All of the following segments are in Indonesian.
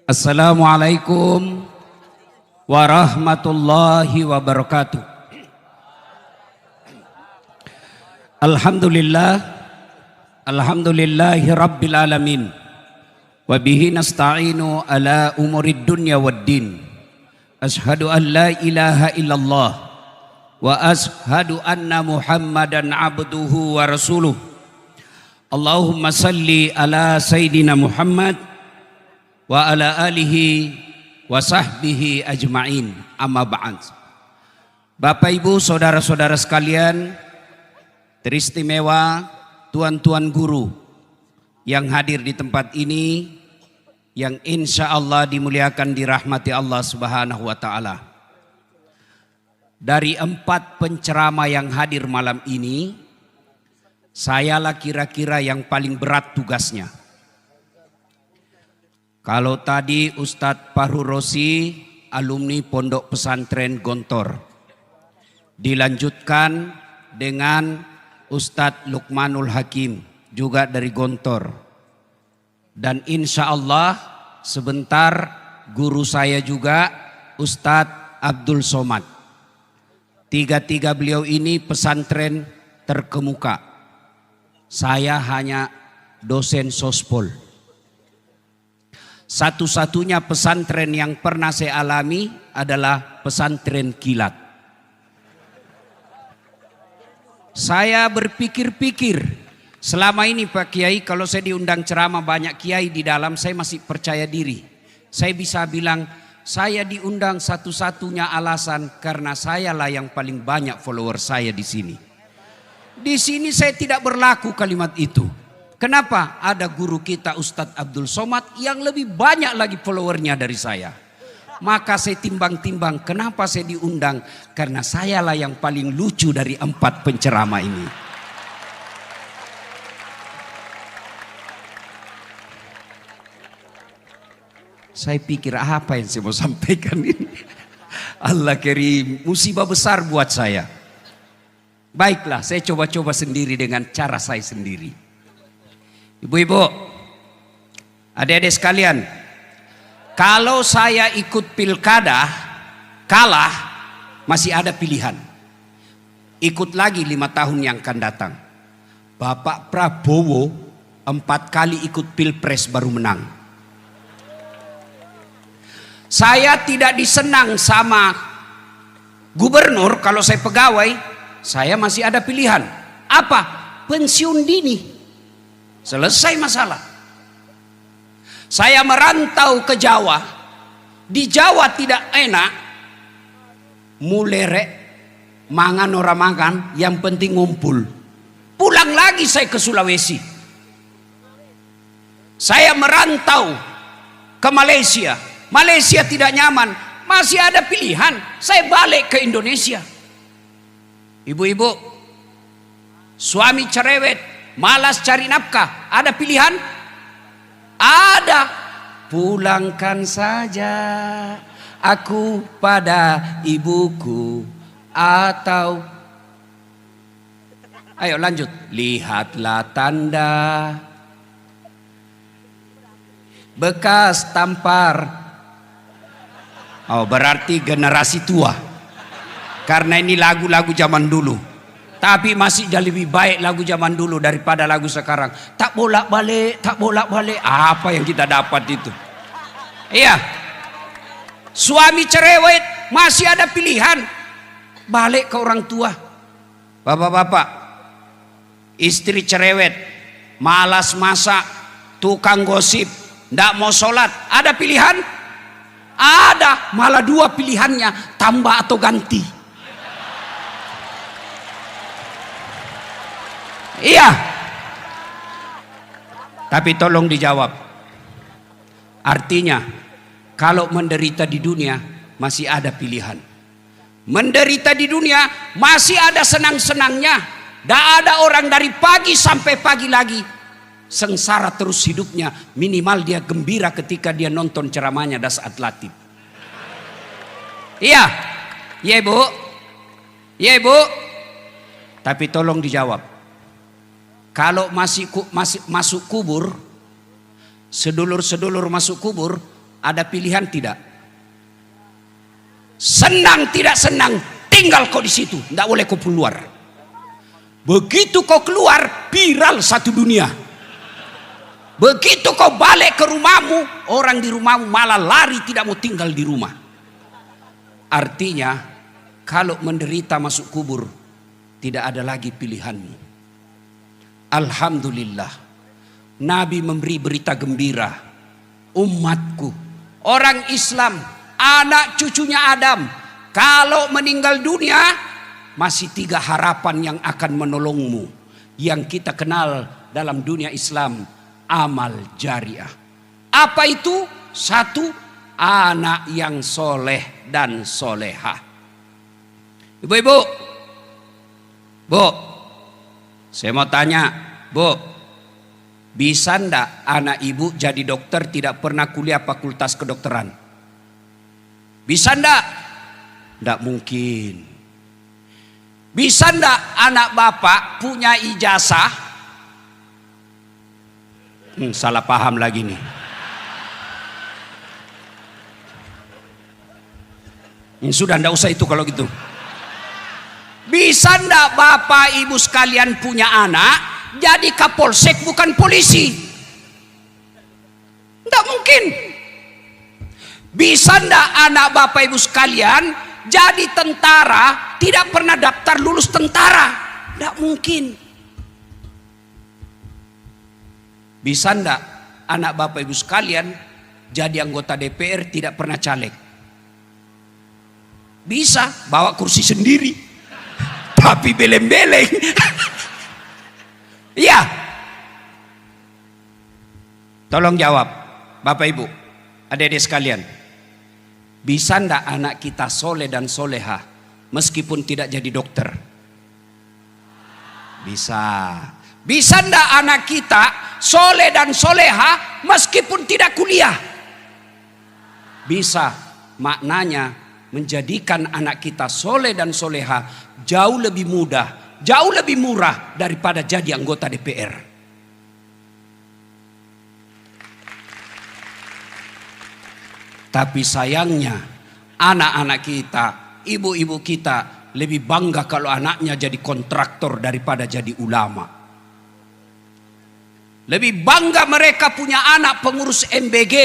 Assalamualaikum warahmatullahi wabarakatuh. Alhamdulillahi rabbil alamin. Wa bihi nasta'inu ala umurid dunya waddin. Ashhadu an la ilaha illallah wa ashhadu anna Muhammadan abduhu wa rasuluh. Allahumma salli ala Sayyidina Muhammad wa ala alihi wa sahbihi ajma'in, amma ba'd. Bapak Ibu, saudara-saudara sekalian, teristimewa tuan-tuan guru yang hadir di tempat ini, yang insya Allah dimuliakan, dirahmati Allah Subhanahu wa ta'ala. Dari 4 penceramah yang hadir malam ini, sayalah kira-kira yang paling berat tugasnya. Kalau tadi Ustadz Fahru Rosi, alumni Pondok Pesantren Gontor, dilanjutkan dengan Ustadz Luqmanul Hakim, juga dari Gontor, dan insya Allah sebentar guru saya juga Ustadz Abdul Somad. Tiga-tiga beliau ini pesantren terkemuka. Saya hanya dosen sospol. Satu-satunya pesantren yang pernah saya alami adalah pesantren kilat. Saya berpikir-pikir, selama ini Pak Kiai, kalau saya diundang ceramah banyak kiai di dalam, saya masih percaya diri. Saya bisa bilang, saya diundang satu-satunya alasan karena sayalah yang paling banyak follower saya di sini. Di sini saya tidak berlaku kalimat itu. Kenapa? Ada guru kita Ustadz Abdul Somad yang lebih banyak lagi followernya dari saya. Maka saya timbang-timbang, kenapa saya diundang? Karena sayalah yang paling lucu dari 4 penceramah ini. Saya pikir apa yang saya mau sampaikan ini? Allah Karim, musibah besar buat saya. Baiklah, saya coba-coba sendiri dengan cara saya sendiri. Ibu-ibu, adik-adik sekalian, kalau saya ikut pilkada kalah, masih ada pilihan. Ikut lagi 5 tahun yang akan datang. Bapak Prabowo 4 kali ikut pilpres baru menang. Saya tidak disenang sama gubernur. Kalau saya pegawai, saya masih ada pilihan. Apa? Pensiun dini. Selesai masalah. Saya merantau ke Jawa. Di Jawa tidak enak. Mulerek, mangan ora makan, yang penting ngumpul. Pulang lagi saya ke Sulawesi. Saya merantau ke Malaysia. Malaysia tidak nyaman, masih ada pilihan. Saya balik ke Indonesia. Ibu-ibu, suami cerewet, malas cari nafkah, ada pilihan? Ada. Pulangkan saja aku pada ibuku, atau ayo lanjut, lihatlah tanda bekas tampar. Oh, berarti generasi tua, karena ini lagu-lagu zaman dulu. Tapi masih lebih baik lagu zaman dulu daripada lagu sekarang. Tak bolak-balik, tak bolak-balik. Apa yang kita dapat itu? Iya. Suami cerewet, masih ada pilihan. Balik ke orang tua. Bapak-bapak, istri cerewet, malas masak, tukang gosip, tidak mau sholat. Ada pilihan? Ada. Malah 2 pilihannya, tambah atau ganti. Iya. Tapi tolong dijawab. Artinya, kalau menderita di dunia masih ada pilihan. Menderita di dunia masih ada senang-senangnya. Tidak ada orang dari pagi sampai pagi lagi sengsara terus hidupnya. Minimal dia gembira ketika dia nonton ceramahnya Das Atlatif. Iya. Iya ibu. Iya ibu. Tapi tolong dijawab. Kalau masih masuk kubur, sedulur-sedulur masuk kubur, Ada pilihan tidak? Senang tidak senang, tinggal kau di situ, tidak boleh kau keluar. Begitu kau keluar, viral satu dunia. Begitu kau balik ke rumahmu, orang di rumahmu malah lari tidak mau tinggal di rumah. Artinya, kalau menderita masuk kubur, tidak ada lagi pilihanmu. Alhamdulillah, Nabi memberi berita gembira. Umatku, orang Islam, anak cucunya Adam, kalau meninggal dunia, masih 3 harapan yang akan menolongmu. Yang kita kenal dalam dunia Islam, amal jariah. Apa itu? 1, anak yang soleh dan solehah. Ibu-ibu, Bu, saya mau tanya, Bu, bisa ndak anak ibu jadi dokter tidak pernah kuliah fakultas kedokteran? Bisa ndak? Ndak mungkin. Bisa ndak anak bapak punya ijazah? Salah paham lagi nih. Sudah ndak usah itu kalau gitu. Bisa ndak bapak ibu sekalian punya anak jadi kapolsek bukan polisi? Ndak mungkin. Bisa ndak anak bapak ibu sekalian jadi tentara tidak pernah daftar lulus tentara? Ndak mungkin. Bisa ndak anak bapak ibu sekalian jadi anggota DPR tidak pernah caleg? Bisa, bawa kursi sendiri tapi beleng-beleng. Iya. Tolong jawab bapak ibu, adik-adik sekalian. Bisa ndak anak kita soleh dan soleha meskipun tidak jadi dokter? Bisa. Bisa ndak anak kita soleh dan soleha meskipun tidak kuliah? Bisa. Maknanya menjadikan anak kita soleh dan soleha jauh lebih mudah, jauh lebih murah daripada jadi anggota DPR. Tapi sayangnya anak-anak kita, ibu-ibu kita lebih bangga kalau anaknya jadi kontraktor daripada jadi ulama. Lebih bangga mereka punya anak pengurus MBG.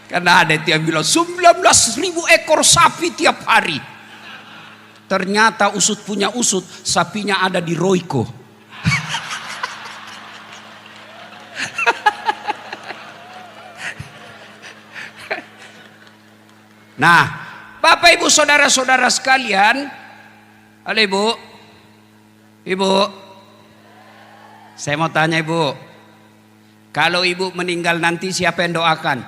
Karena ada yang bilang 19.000 ekor sapi tiap hari. Ternyata usut punya usut, sapinya ada di Royco. Nah, Bapak Ibu saudara-saudara sekalian, halo Ibu, Ibu, saya mau tanya Ibu, kalau Ibu meninggal nanti siapa yang doakan?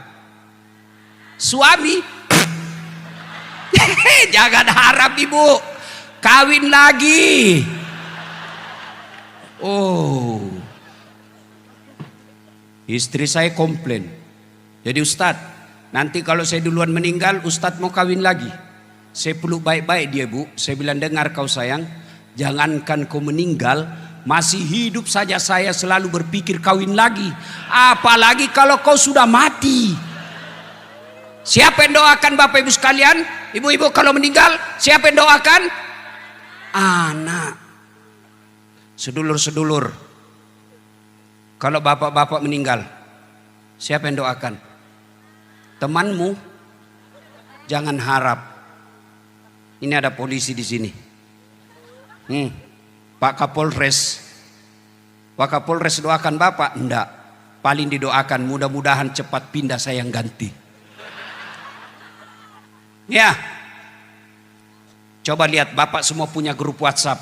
Suami? Jangan harap Ibu kawin lagi. Oh, istri saya komplain. Jadi Ustadz, nanti kalau saya duluan meninggal, Ustadz mau kawin lagi. Saya peluk baik-baik dia Bu. Saya bilang, dengar kau sayang, jangankan kau meninggal, masih hidup saja saya selalu berpikir kawin lagi. Apalagi kalau kau sudah mati. Siapa yang doakan Bapak Ibu sekalian? Ibu-ibu kalau meninggal, siapa yang doakan? Anak. Sedulur-sedulur, kalau bapak-bapak meninggal, siapa yang doakan? Temanmu. Jangan harap. Ini ada polisi di sini. Pak Kapolres. Pak Kapolres doakan bapak? Enggak. Paling didoakan mudah-mudahan cepat pindah saya yang ganti. Ya. Coba lihat, bapak semua punya grup WhatsApp.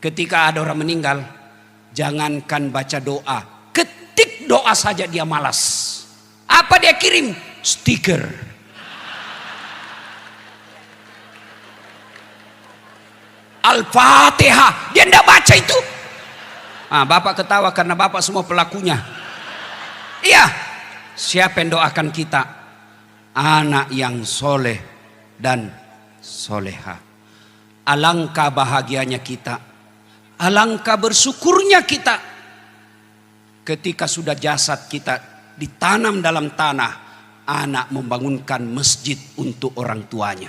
Ketika ada orang meninggal, jangankan baca doa, ketik doa saja dia malas. Apa dia kirim? Stiker. Al-Fatihah. Dia tidak baca itu. Bapak ketawa karena bapak semua pelakunya. Iya. Siapa yang doakan kita? Anak yang soleh dan soleha. Alangkah bahagianya kita Alangkah bersyukurnya kita ketika sudah jasad kita ditanam dalam tanah, anak membangunkan masjid untuk orang tuanya.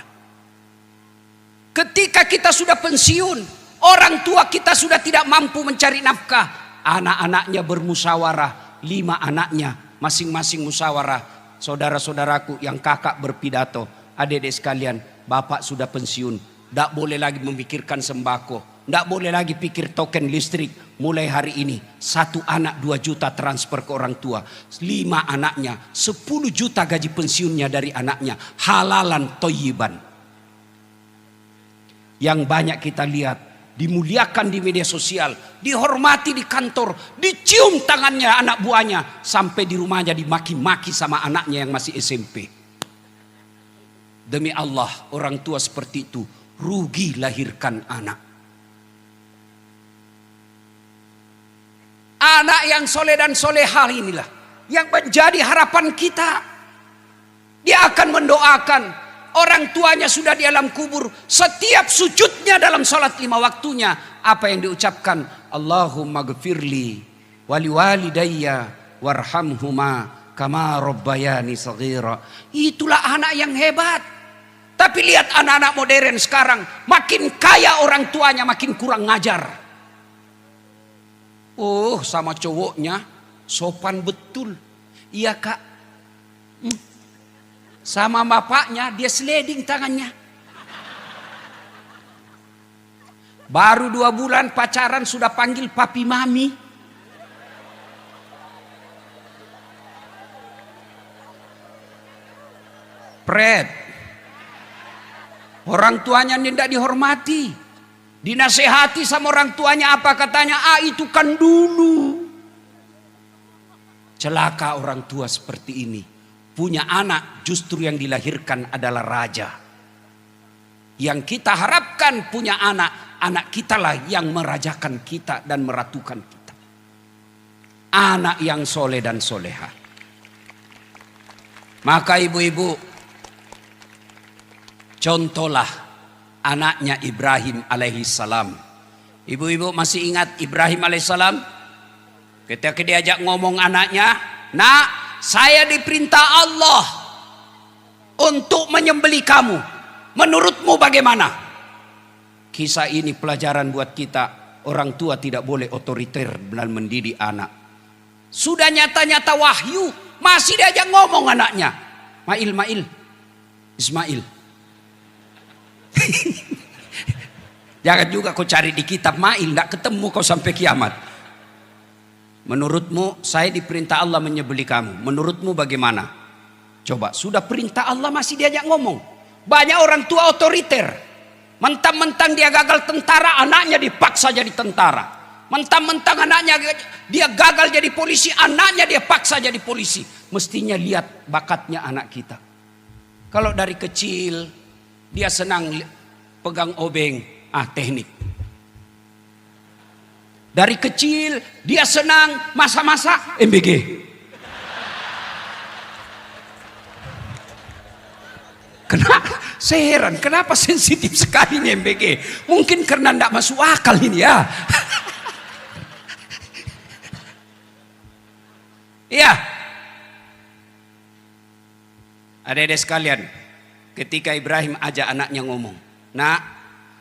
Ketika kita sudah pensiun, orang tua kita sudah tidak mampu mencari nafkah, anak-anaknya bermusyawarah, 5 anaknya masing-masing musyawarah. Saudara-saudaraku yang kakak berpidato, adik-adik sekalian, bapak sudah pensiun, tidak boleh lagi memikirkan sembako, tidak boleh lagi pikir token listrik. Mulai hari ini 1 anak 2 juta transfer ke orang tua, 5 anaknya 10 juta gaji pensiunnya dari anaknya, halalan thayyiban. Yang banyak kita lihat dimuliakan di media sosial, dihormati di kantor, dicium tangannya anak buahnya, sampai di rumahnya dimaki-maki sama anaknya yang masih SMP. Demi Allah, orang tua seperti itu rugi lahirkan anak. Anak yang soleh dan solehah inilah yang menjadi harapan kita. Dia akan mendoakan orang tuanya sudah di alam kubur, setiap sujudnya dalam salat 5 waktunya, apa yang diucapkan? Allahumma gfirli wali walidayya warhamhuma kama rabbayani saghira. Itulah anak yang hebat. Tapi lihat anak-anak modern sekarang, makin kaya orang tuanya makin kurang ngajar. Oh, sama cowoknya sopan betul. Iya kak. Sama bapaknya dia sliding tangannya. Baru 2 bulan pacaran sudah panggil papi mami. Pret. Orang tuanya tidak dihormati. Dinasehati sama orang tuanya, apa katanya? Itu kan dulu. Celaka orang tua seperti ini. Punya anak justru yang dilahirkan adalah raja. Yang kita harapkan punya anak, anak kita lah yang merajakan kita dan meratukan kita. Anak yang soleh dan soleha. Maka ibu-ibu, contohlah anaknya Ibrahim alaihissalam. Ibu-ibu masih ingat Ibrahim alaihissalam? Ketika diajak ngomong anaknya, nak, saya diperintah Allah untuk menyembelih kamu. Menurutmu bagaimana? Kisah ini pelajaran buat kita. Orang tua tidak boleh otoriter dalam mendidik anak. Sudah nyata-nyata wahyu, masih diajak ngomong anaknya. Mail, Ismail. Jangan juga kau cari di kitab Mail, tidak ketemu kau sampai kiamat. Menurutmu saya diperintah Allah menyembelih kamu, menurutmu bagaimana? Coba, sudah perintah Allah masih diajak ngomong. Banyak orang tua otoriter, mentang-mentang dia gagal tentara, anaknya dipaksa jadi tentara. Mentang-mentang anaknya dia gagal jadi polisi, anaknya dia paksa jadi polisi. Mestinya lihat bakatnya anak kita. Kalau dari kecil dia senang pegang obeng, teknik. Dari kecil dia senang masa-masa MBG. Kenapa? Saya heran, kenapa sensitif sekali nih MBG? Mungkin karena tidak masuk akal ini ya. Iya. Adik-adik sekalian, ketika Ibrahim ajak anaknya ngomong, nak,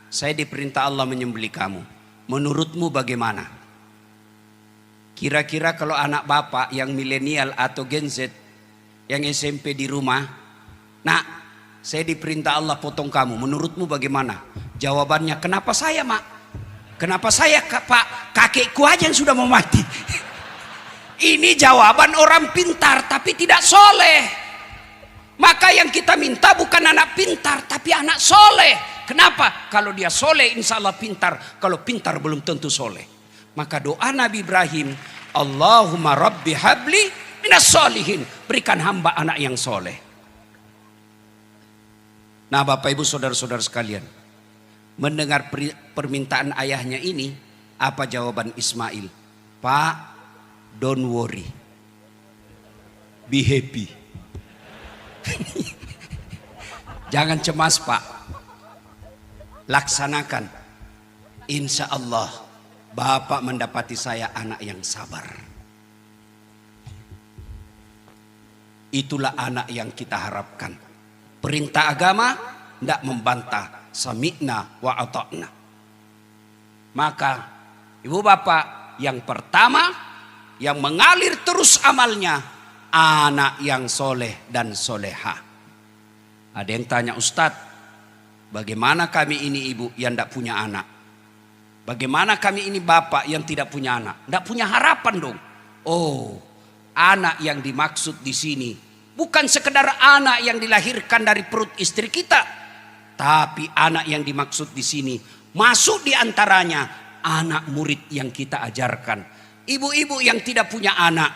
saya diperintah Allah menyembelih kamu. Menurutmu bagaimana? Kira-kira kalau anak bapak yang milenial atau Gen Z, yang SMP di rumah, nak, saya diperintah Allah potong kamu. Menurutmu bagaimana? Jawabannya, kenapa saya, mak? Kenapa saya, pak? Kakekku aja yang sudah mau mati. Ini jawaban orang pintar tapi tidak soleh. Maka yang kita minta bukan anak pintar tapi anak soleh. Kenapa? Kalau dia soleh insya Allah pintar. Kalau pintar belum tentu soleh. Maka doa Nabi Ibrahim, Allahumma rabbi habli minas solihin. Berikan hamba anak yang soleh. Nah Bapak Ibu saudara-saudara sekalian, mendengar permintaan ayahnya ini, apa jawaban Ismail? Pak, don't worry, be happy. Jangan cemas Pak, laksanakan. Insya Allah Bapak mendapati saya anak yang sabar. Itulah anak yang kita harapkan. Perintah agama tidak membantah, sami'na wa ata'na. Maka ibu bapak, yang pertama yang mengalir terus amalnya, anak yang soleh dan soleha. Ada yang tanya, Ustadz, bagaimana kami ini ibu yang tidak punya anak? Bagaimana kami ini bapak yang tidak punya anak? Tidak punya harapan dong. Oh, anak yang dimaksud di sini bukan sekedar anak yang dilahirkan dari perut istri kita, tapi anak yang dimaksud di sini masuk di antaranya anak murid yang kita ajarkan. Ibu-ibu yang tidak punya anak,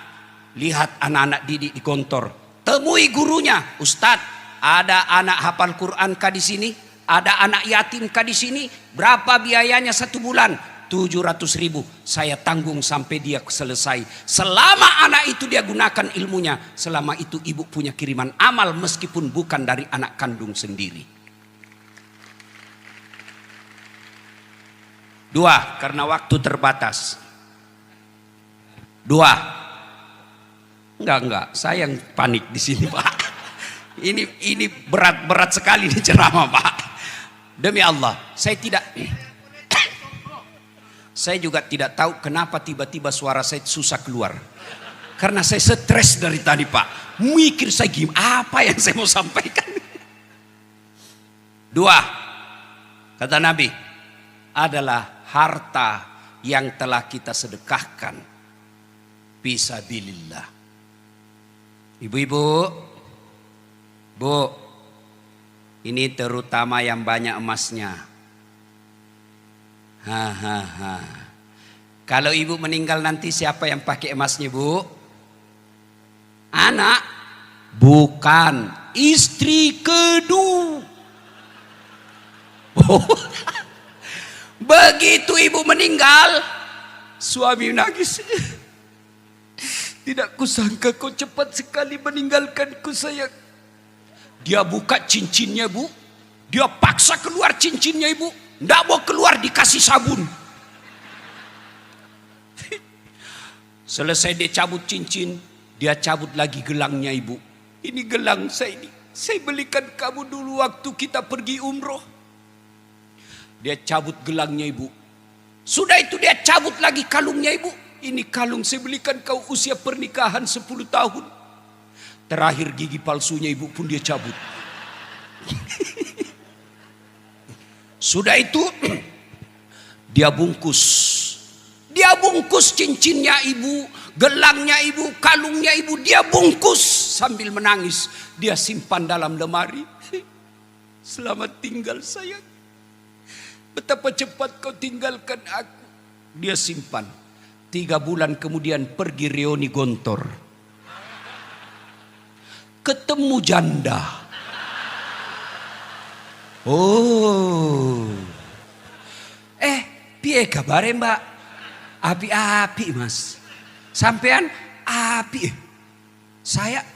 lihat anak-anak didik di kantor, temui gurunya, Ustadz, ada anak hafal Quran kah di sini? Ada anak yatim kah di sini? Berapa biayanya 1 bulan? 700.000. Saya tanggung sampai dia selesai. Selama anak itu dia gunakan ilmunya, selama itu ibu punya kiriman amal meskipun bukan dari anak kandung sendiri. 2, karena waktu terbatas. 2. Enggak, saya yang panik di sini, Pak. Ini berat sekali nih ceramah, Pak. Demi Allah, saya juga tidak tahu kenapa tiba-tiba suara saya susah keluar. Karena saya stres dari tadi, Pak. Mikir saya apa yang saya mau sampaikan. 2, kata Nabi, adalah harta yang telah kita sedekahkan fisabilillah. Ibu-ibu, Bu, ini terutama yang banyak emasnya. Kalau ibu meninggal nanti siapa yang pakai emasnya, Bu? Anak? Bukan, istri kedua. Begitu ibu meninggal, suami nangis. Tidak kusangka kau cepat sekali meninggalkanku, sayang. Dia buka cincinnya, Bu. Dia paksa keluar cincinnya, Ibu. Tidak mau keluar, dikasih sabun. Selesai dia cabut cincin, dia cabut lagi gelangnya, Ibu. Ini gelang saya ini. Saya belikan kamu dulu waktu kita pergi umroh. Dia cabut gelangnya, Ibu. Sudah itu dia cabut lagi kalungnya, Ibu. Ini kalung saya belikan kau usia pernikahan 10 tahun. Terakhir gigi palsunya ibu pun dia cabut. Sudah itu dia bungkus. Dia bungkus cincinnya ibu, gelangnya ibu, kalungnya ibu, dia bungkus sambil menangis. Dia simpan dalam lemari. Selamat tinggal sayang. Betapa cepat kau tinggalkan aku. Dia simpan. 3 bulan kemudian pergi reuni Gontor. Ketemu janda. Oh. Piye kabare Mbak? Api-api Mas. Sampean api. Saya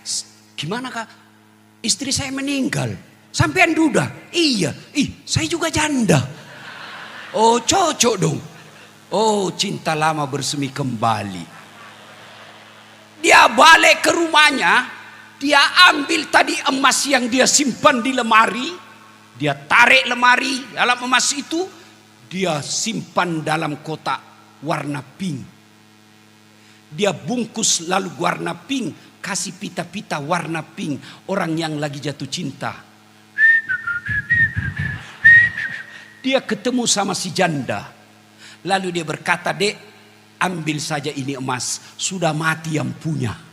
gimana Kak? Istri saya meninggal. Sampean duda? Iya. Saya juga janda. Oh cocok dong. Oh cinta lama bersemi kembali. Dia balik ke rumahnya. Dia ambil tadi emas yang dia simpan di lemari. Dia tarik lemari dalam emas itu. Dia simpan dalam kotak warna pink. Dia bungkus lalu warna pink. Kasih pita-pita warna pink. Orang yang lagi jatuh cinta. Dia ketemu sama si janda. Lalu dia berkata, Dek, ambil saja ini emas. Sudah mati yang punya.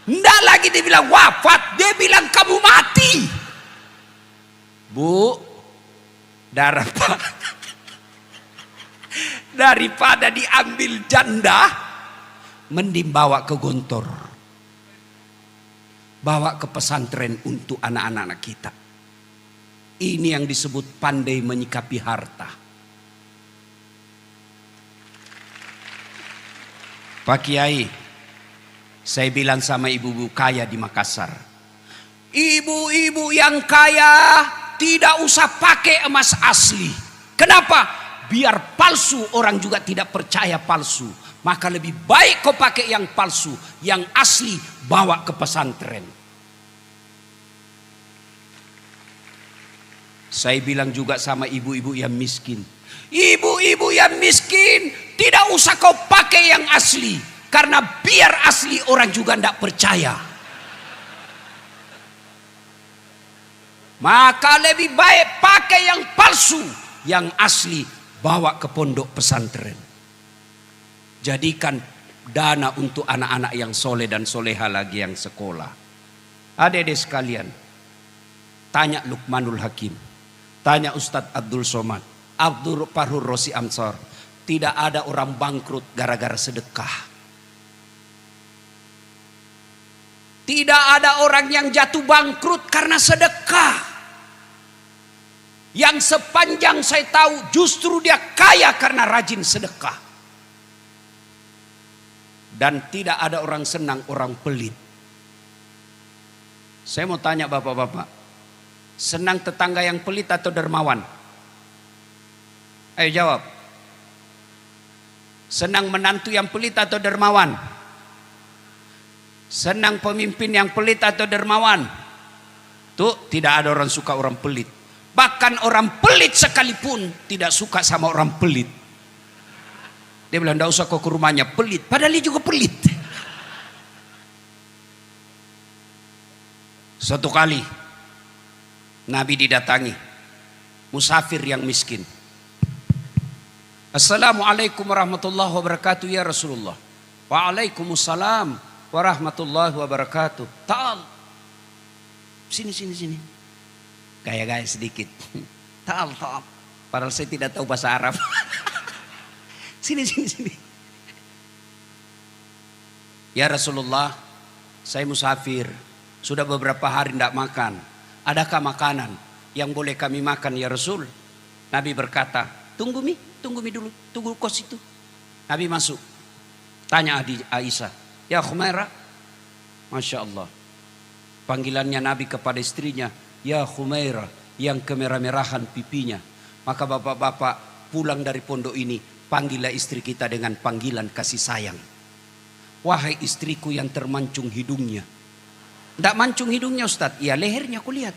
Nggak lagi dia bilang wafat. Dia bilang kamu mati. Bu, daripada diambil janda, mending bawa ke Gontor. Bawa ke pesantren untuk anak-anak kita. Ini yang disebut pandai menyikapi harta. Pak Kiai, saya bilang sama ibu-ibu kaya di Makassar. Ibu-ibu yang kaya tidak usah pakai emas asli. Kenapa? biar palsu orang juga tidak percaya palsu. Maka lebih baik kau pakai yang palsu, yang asli bawa ke pesantren. Saya bilang juga sama ibu-ibu yang miskin. Ibu-ibu yang miskin, tidak usah kau pakai yang asli. Karena biar asli orang juga tidak percaya. Maka lebih baik pakai yang palsu, yang asli bawa ke pondok pesantren. Jadikan dana untuk anak-anak yang soleh dan soleha lagi yang sekolah. Adik-adik sekalian, tanya Luqmanul Hakim, tanya Ustadz Abdul Somad, Abdul Farhur Rosi Amsar. Tidak ada orang bangkrut gara-gara sedekah. Tidak ada orang yang jatuh bangkrut karena sedekah. Yang sepanjang saya tahu justru dia kaya karena rajin sedekah. Dan tidak ada orang senang orang pelit. Saya mau tanya bapak-bapak, senang tetangga yang pelit atau dermawan? Ayo jawab. Senang menantu yang pelit atau dermawan? Senang pemimpin yang pelit atau dermawan? Tuh, tidak ada orang suka orang pelit. Bahkan orang pelit sekalipun tidak suka sama orang pelit. Dia bilang, tidak usah kau ke rumahnya, pelit. Padahal dia juga pelit. Suatu kali Nabi didatangi musafir yang miskin. Assalamualaikum warahmatullahi wabarakatuh ya Rasulullah. Waalaikumsalam warahmatullahi wabarakatuh. Ta'al. Sini. Gaya-gaya sedikit. Ta'al. Padahal saya tidak tahu bahasa Arab. Sini. Ya Rasulullah, saya musafir. Sudah beberapa hari tidak makan. Adakah makanan yang boleh kami makan ya Rasul? Nabi berkata, tunggu mi dulu. Tunggu kos itu. Nabi masuk. Tanya Aisyah, ya Khumairah. Masya Allah. Panggilannya Nabi kepada istrinya, ya Khumairah, yang kemerah-merahan pipinya. Maka bapak-bapak pulang dari pondok ini, panggillah istri kita dengan panggilan kasih sayang. Wahai istriku yang termancung hidungnya. Tidak mancung hidungnya Ustaz. Ya lehernya aku lihat.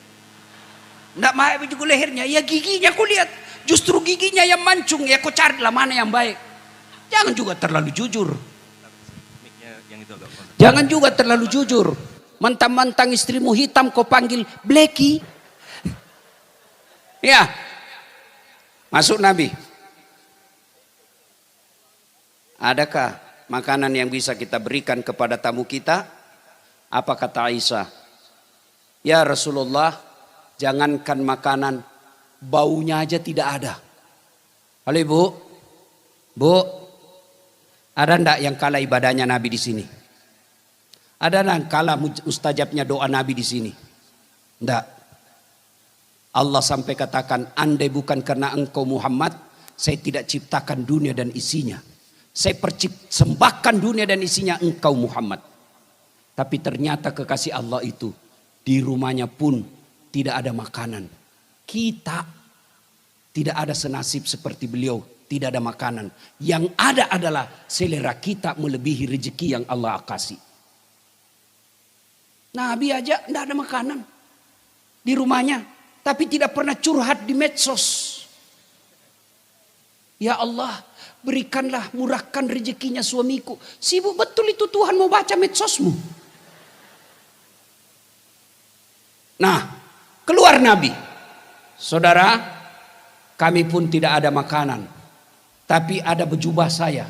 Tidak mau juga lehernya. Ya giginya aku lihat. Justru giginya yang mancung. Ya kau carilah mana yang baik. Jangan juga terlalu jujur. Jangan juga terlalu jujur. Mentang-mentang istrimu hitam kau panggil Blacky. Ya. Masuk Nabi. Adakah makanan yang bisa kita berikan kepada tamu kita? Apa kata Aisyah? Ya Rasulullah, jangankan makanan, baunya aja tidak ada. Halo Ibu, Bu, ada ndak yang kalah ibadahnya Nabi di sini? Ada ndak kalah mustajabnya doa Nabi di sini? Ndak. Allah sampai katakan, andai bukan karena engkau Muhammad, saya tidak ciptakan dunia dan isinya. Saya persembahkan dunia dan isinya engkau Muhammad. Tapi ternyata kekasih Allah itu di rumahnya pun tidak ada makanan. Kita tidak ada senasib seperti beliau, tidak ada makanan. Yang ada adalah selera kita melebihi rezeki yang Allah kasih. Nabi aja tidak ada makanan di rumahnya, tapi tidak pernah curhat di medsos. Ya Allah, berikanlah, murahkan rezekinya suamiku. Sibuk betul itu Tuhan mau baca medsosmu. Nah, keluar Nabi. Saudara, kami pun tidak ada makanan. Tapi ada jubah saya.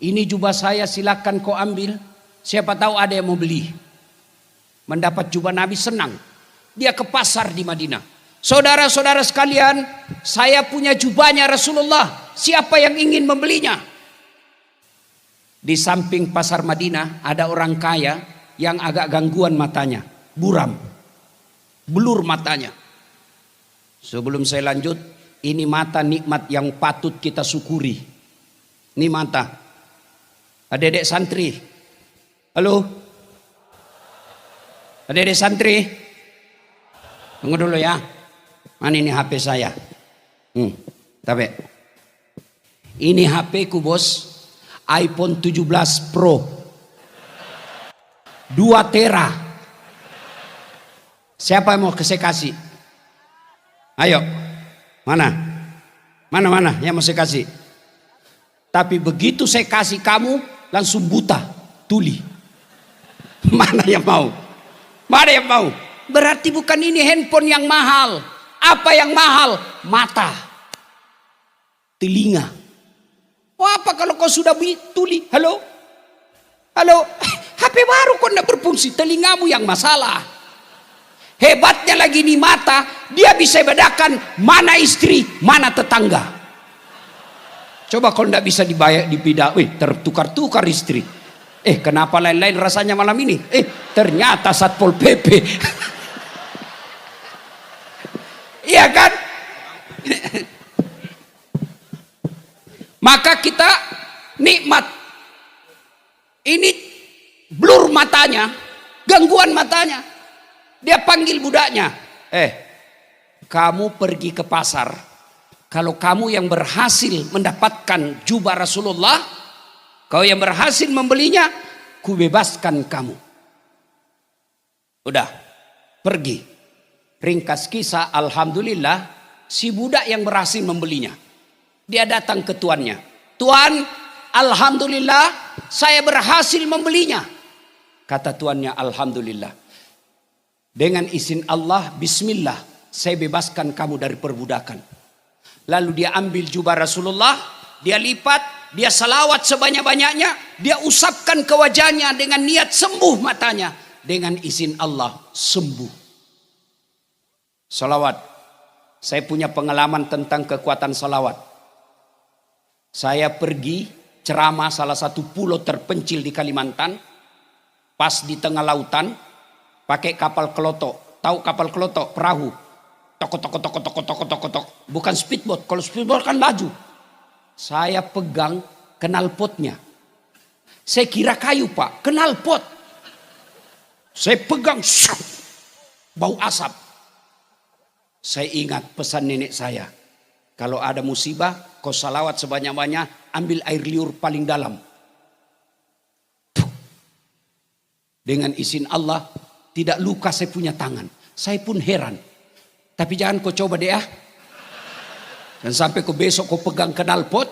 Ini jubah saya, silakan kau ambil. Siapa tahu ada yang mau beli. Mendapat jubah Nabi senang. Dia ke pasar di Madinah. Saudara-saudara sekalian, saya punya jubahnya Rasulullah. Siapa yang ingin membelinya? Di samping pasar Madinah ada orang kaya yang agak gangguan matanya. Buram. Blur matanya. Sebelum saya lanjut, ini mata nikmat yang patut kita syukuri. Ini mata. Adik-adik santri. Halo? Adik-adik santri. Tunggu dulu ya. Mana ini HP saya? Tapi Ini HP ku bos, iPhone 17 Pro 2 tera. Siapa yang mau saya kasih? Ayo, mana yang mau saya kasih? Tapi begitu saya kasih kamu langsung buta, tuli. Mana yang mau? Mana yang mau? Berarti bukan ini handphone yang mahal. Apa yang mahal? Mata, telinga. Apa kalau kau sudah tuli? Halo? HP baru kau tidak berfungsi, telingamu yang masalah. Hebatnya lagi di mata, dia bisa bedakan mana istri, mana tetangga. Coba kalau tidak bisa dibedakan, tertukar-tukar istri. Kenapa lain-lain rasanya malam ini? Ternyata Satpol PP. Iya kan? Maka kita nikmat. Ini blur matanya, gangguan matanya. Dia panggil budaknya, kamu pergi ke pasar. Kalau kamu yang berhasil mendapatkan jubah Rasulullah, kau yang berhasil membelinya, ku bebaskan kamu. Udah, pergi. Ringkas kisah, alhamdulillah, si budak yang berhasil membelinya. Dia datang ke tuannya. Tuan, alhamdulillah, saya berhasil membelinya. Kata tuannya, alhamdulillah. Dengan izin Allah, bismillah, saya bebaskan kamu dari perbudakan. Lalu dia ambil jubah Rasulullah, dia lipat, dia salawat sebanyak-banyaknya, dia usapkan ke wajahnya dengan niat sembuh matanya. Dengan izin Allah, sembuh. Salawat. Saya punya pengalaman tentang kekuatan salawat. Saya pergi ceramah salah satu pulau terpencil di Kalimantan, pas di tengah lautan, pakai kapal kelotok. Tahu kapal kelotok? Perahu. Tok. Bukan speedboat. Kalau speedboat kan laju. Saya pegang knalpotnya. Saya kira kayu pak. Knalpot. Saya pegang. Bau asap. Saya ingat pesan nenek saya. Kalau ada musibah, kau salawat sebanyak-banyak. Ambil air liur paling dalam. Dengan izin Allah. Tidak luka saya punya tangan. Saya pun heran. Tapi jangan kau coba deh ya. Dan sampai kau besok kau pegang knalpot.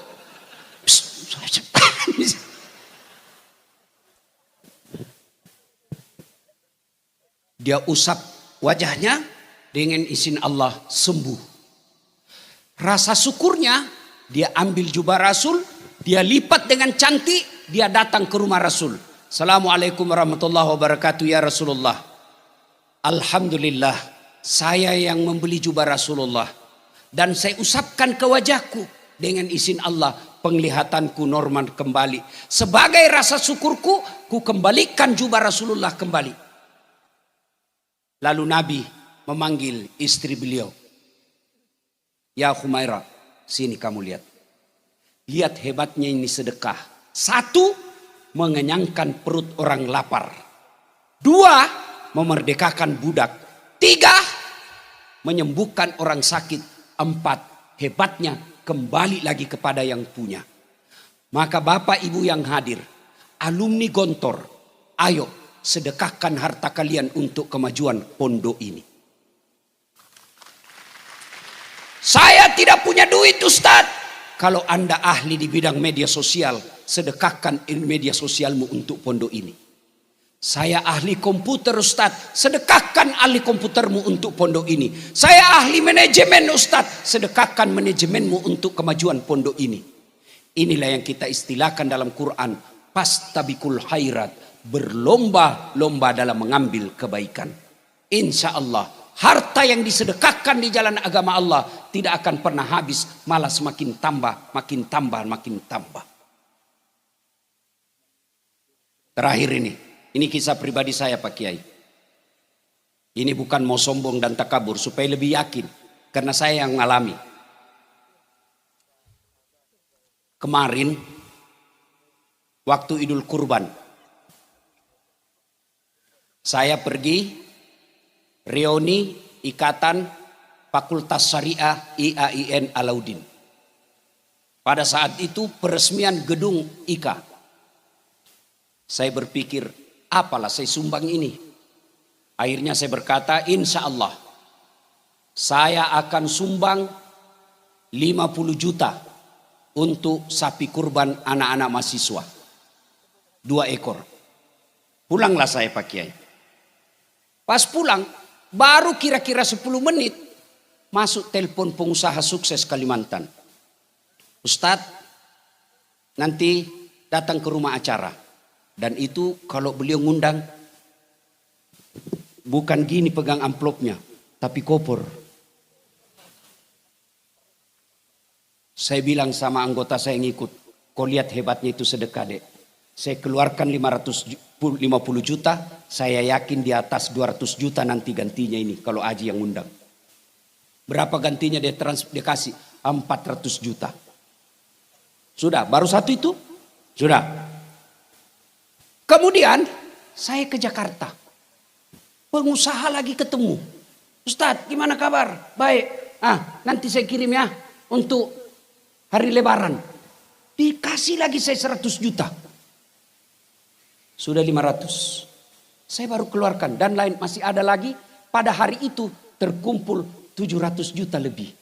Dia usap wajahnya. Dengan izin Allah sembuh. Rasa syukurnya. Dia ambil jubah Rasul. Dia lipat dengan cantik. Dia datang ke rumah Rasul. Assalamualaikum warahmatullahi wabarakatuh ya Rasulullah. Alhamdulillah, saya yang membeli jubah Rasulullah. Dan saya usapkan ke wajahku. Dengan izin Allah, penglihatanku normal kembali. Sebagai rasa syukurku, ku kembalikan jubah Rasulullah kembali. Lalu Nabi memanggil istri beliau. Ya Humaira, sini kamu lihat. Lihat hebatnya ini sedekah. 1, mengenyangkan perut orang lapar. 2, memerdekakan budak. 3, menyembuhkan orang sakit. 4, hebatnya kembali lagi kepada yang punya. Maka bapak ibu yang hadir, alumni Gontor, ayo sedekahkan harta kalian untuk kemajuan pondok ini. Saya tidak punya duit Ustadz. Kalau anda ahli di bidang media sosial, sedekahkan media sosialmu untuk pondok ini. Saya ahli komputer Ustadz, sedekahkan ahli komputermu untuk pondok ini. Saya ahli manajemen Ustadz, sedekahkan manajemenmu untuk kemajuan pondok ini. Inilah yang kita istilahkan dalam Quran, pastabikul khairat, berlomba-lomba dalam mengambil kebaikan. Insya Allah, harta yang disedekahkan di jalan agama Allah tidak akan pernah habis, malah semakin tambah, makin tambah, makin tambah. Terakhir ini kisah pribadi saya Pak Kiai. Ini bukan mau sombong dan takabur, supaya lebih yakin. Karena saya yang mengalami. Kemarin, waktu Idul Kurban, saya pergi reuni Ikatan Fakultas Syariah IAIN Alauddin. Pada saat itu peresmian gedung IKA. Saya berpikir, apalah saya sumbang ini. Akhirnya saya berkata, insya Allah saya akan sumbang 50 juta untuk sapi kurban anak-anak mahasiswa. 2 ekor. Pulanglah saya Pak Kiai. Pas pulang, baru kira-kira 10 menit, masuk telepon pengusaha sukses Kalimantan. Ustadz, nanti datang ke rumah acara. Dan itu kalau beliau ngundang, bukan gini pegang amplopnya, tapi koper. Saya bilang sama anggota saya yang ikut, kau lihat hebatnya itu sedekah dek. Saya keluarkan 550 juta, saya yakin di atas 200 juta nanti gantinya ini kalau Aji yang undang. Berapa gantinya dia kasih? 400 juta. Sudah, baru satu itu? Sudah. Kemudian saya ke Jakarta. Pengusaha lagi ketemu. Ustadz, gimana kabar? Baik. Nanti saya kirim ya untuk hari Lebaran. Dikasih lagi saya 100 juta. Sudah 500. Saya baru keluarkan. Dan lain masih ada lagi. Pada hari itu terkumpul 700 juta lebih.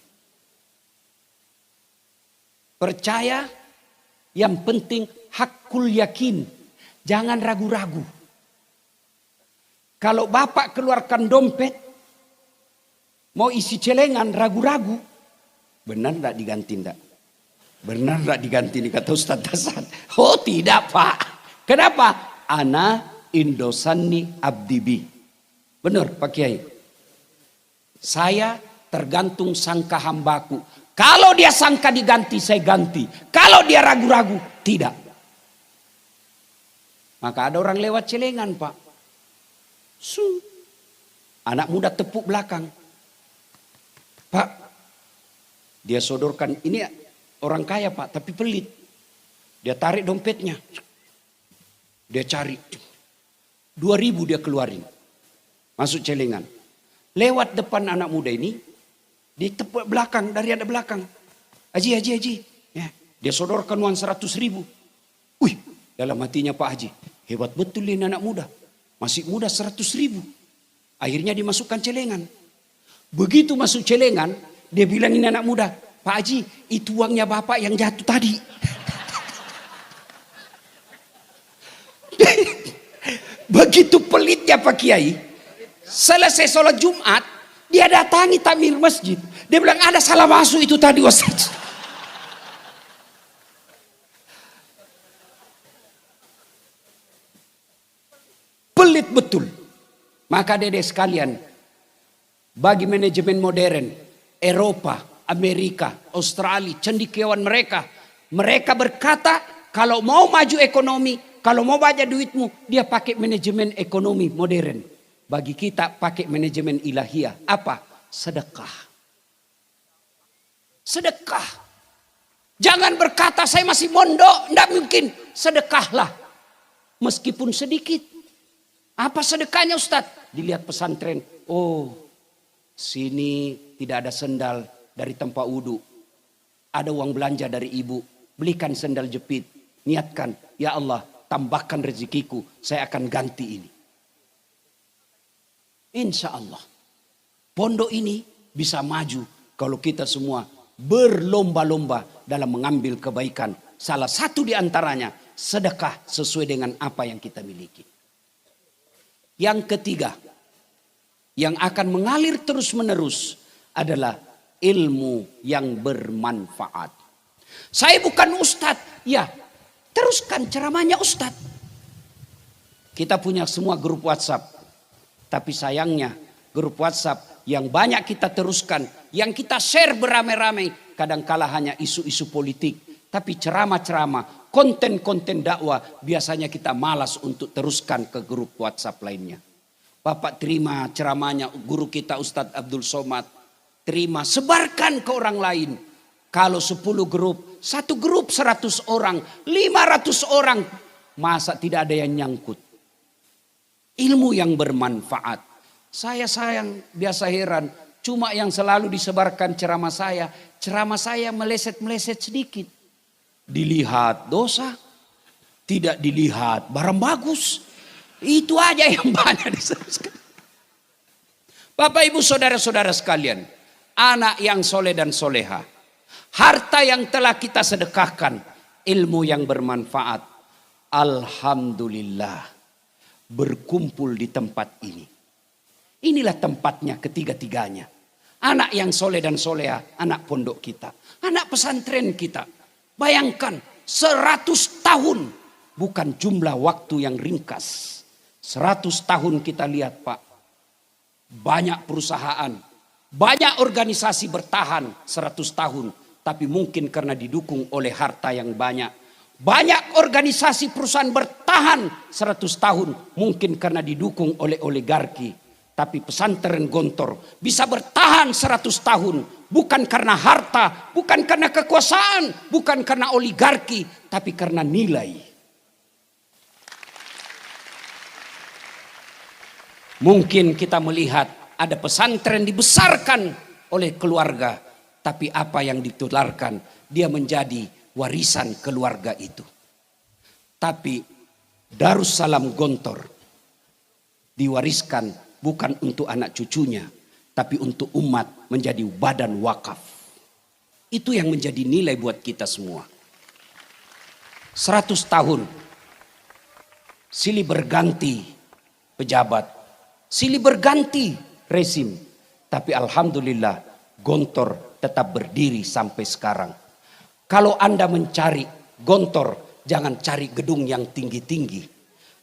Percaya, yang penting hakul yakin. Jangan ragu-ragu. Kalau bapak keluarkan dompet, mau isi celengan ragu-ragu. Benar tidak diganti tidak? Benar tidak diganti nih kata Ustaz Hasan? Oh tidak Pak. Kenapa? Ana indosani abdibi. Benar Pak Kiai. Saya tergantung sangka hambaku. Kalau dia sangka diganti, saya ganti. Kalau dia ragu-ragu, tidak. Maka ada orang lewat celengan Pak. Anak muda tepuk belakang. Pak, dia sodorkan, ini orang kaya Pak, tapi pelit. Dia tarik dompetnya. Dia cari. 2.000 dia keluarin. Masuk celengan. Lewat depan anak muda ini, ditepuk belakang, dari ada belakang. Haji. Ya, dia sodorkan uang 100.000. Wih, dalam hatinya Pak Haji, hebat betul ini anak muda. Masih muda 100.000. Akhirnya dimasukkan celengan. Begitu masuk celengan, dia bilang ini anak muda, Pak Haji, itu uangnya bapak yang jatuh tadi. Begitu pelitnya Pak Kiai, selesai sholat Jumat, dia datangi takmir masjid. Dia bilang ada salah masuk itu tadi Ustaz. Pelit betul. Maka dedek sekalian, bagi manajemen modern, Eropa, Amerika, Australia, cendekiawan mereka. Mereka berkata kalau mau maju ekonomi, kalau mau banyak duitmu, dia pakai manajemen ekonomi modern. Bagi kita pakai manajemen ilahiyah. Apa? Sedekah. Sedekah. Jangan berkata saya masih mondok. Tidak mungkin. Sedekahlah. Meskipun sedikit. Apa sedekahnya Ustadz? Dilihat pesantren. Oh, sini tidak ada sendal dari tempat wudhu. Ada uang belanja dari ibu. Belikan sendal jepit. Niatkan. Ya Allah, tambahkan rezekiku. Saya akan ganti ini. Insya Allah. Pondok ini bisa maju kalau kita semua berlomba-lomba dalam mengambil kebaikan. Salah satu di antaranya sedekah sesuai dengan apa yang kita miliki. Yang ketiga, yang akan mengalir terus-menerus adalah ilmu yang bermanfaat. Saya bukan ustadz, ya teruskan ceramahnya ustadz. Kita punya semua grup WhatsApp. Tapi sayangnya grup WhatsApp yang banyak kita teruskan, yang kita share beramai-ramai, kadangkala hanya isu-isu politik. Tapi ceramah-ceramah, konten-konten dakwah biasanya kita malas untuk teruskan ke grup WhatsApp lainnya. Bapak terima ceramahnya guru kita Ustadz Abdul Somad. Terima, sebarkan ke orang lain. Kalau 10 grup, satu grup 100 orang, 500 orang. Masa tidak ada yang nyangkut? Ilmu yang bermanfaat. Saya sayang, biasa heran. Cuma yang selalu disebarkan ceramah saya meleset-meleset sedikit. Dilihat dosa, tidak dilihat barang bagus. Itu aja yang banyak diserahkan. Bapak ibu saudara-saudara sekalian, anak yang soleh dan soleha, harta yang telah kita sedekahkan, ilmu yang bermanfaat, alhamdulillah berkumpul di tempat ini. Inilah tempatnya ketiga-tiganya. Anak yang soleh dan soleha, anak pondok kita, anak pesantren kita. Bayangkan 100 tahun, bukan jumlah waktu yang ringkas. 100 tahun kita lihat Pak, banyak perusahaan, banyak organisasi bertahan 100 tahun. Tapi mungkin karena didukung oleh harta yang banyak. Banyak organisasi perusahaan bertahan 100 tahun. Mungkin karena didukung oleh oligarki. Tapi pesantren Gontor bisa bertahan 100 tahun. Bukan karena harta, bukan karena kekuasaan, bukan karena oligarki. Tapi karena nilai. Mungkin kita melihat ada pesantren dibesarkan oleh keluarga. Tapi apa yang ditularkan, dia menjadi warisan keluarga itu. Tapi Darussalam Gontor diwariskan bukan untuk anak cucunya, tapi untuk umat menjadi badan wakaf. Itu yang menjadi nilai buat kita semua. 100 tahun silih berganti pejabat, silih berganti rezim, tapi alhamdulillah Gontor tetap berdiri sampai sekarang. Kalau Anda mencari Gontor, jangan cari gedung yang tinggi-tinggi.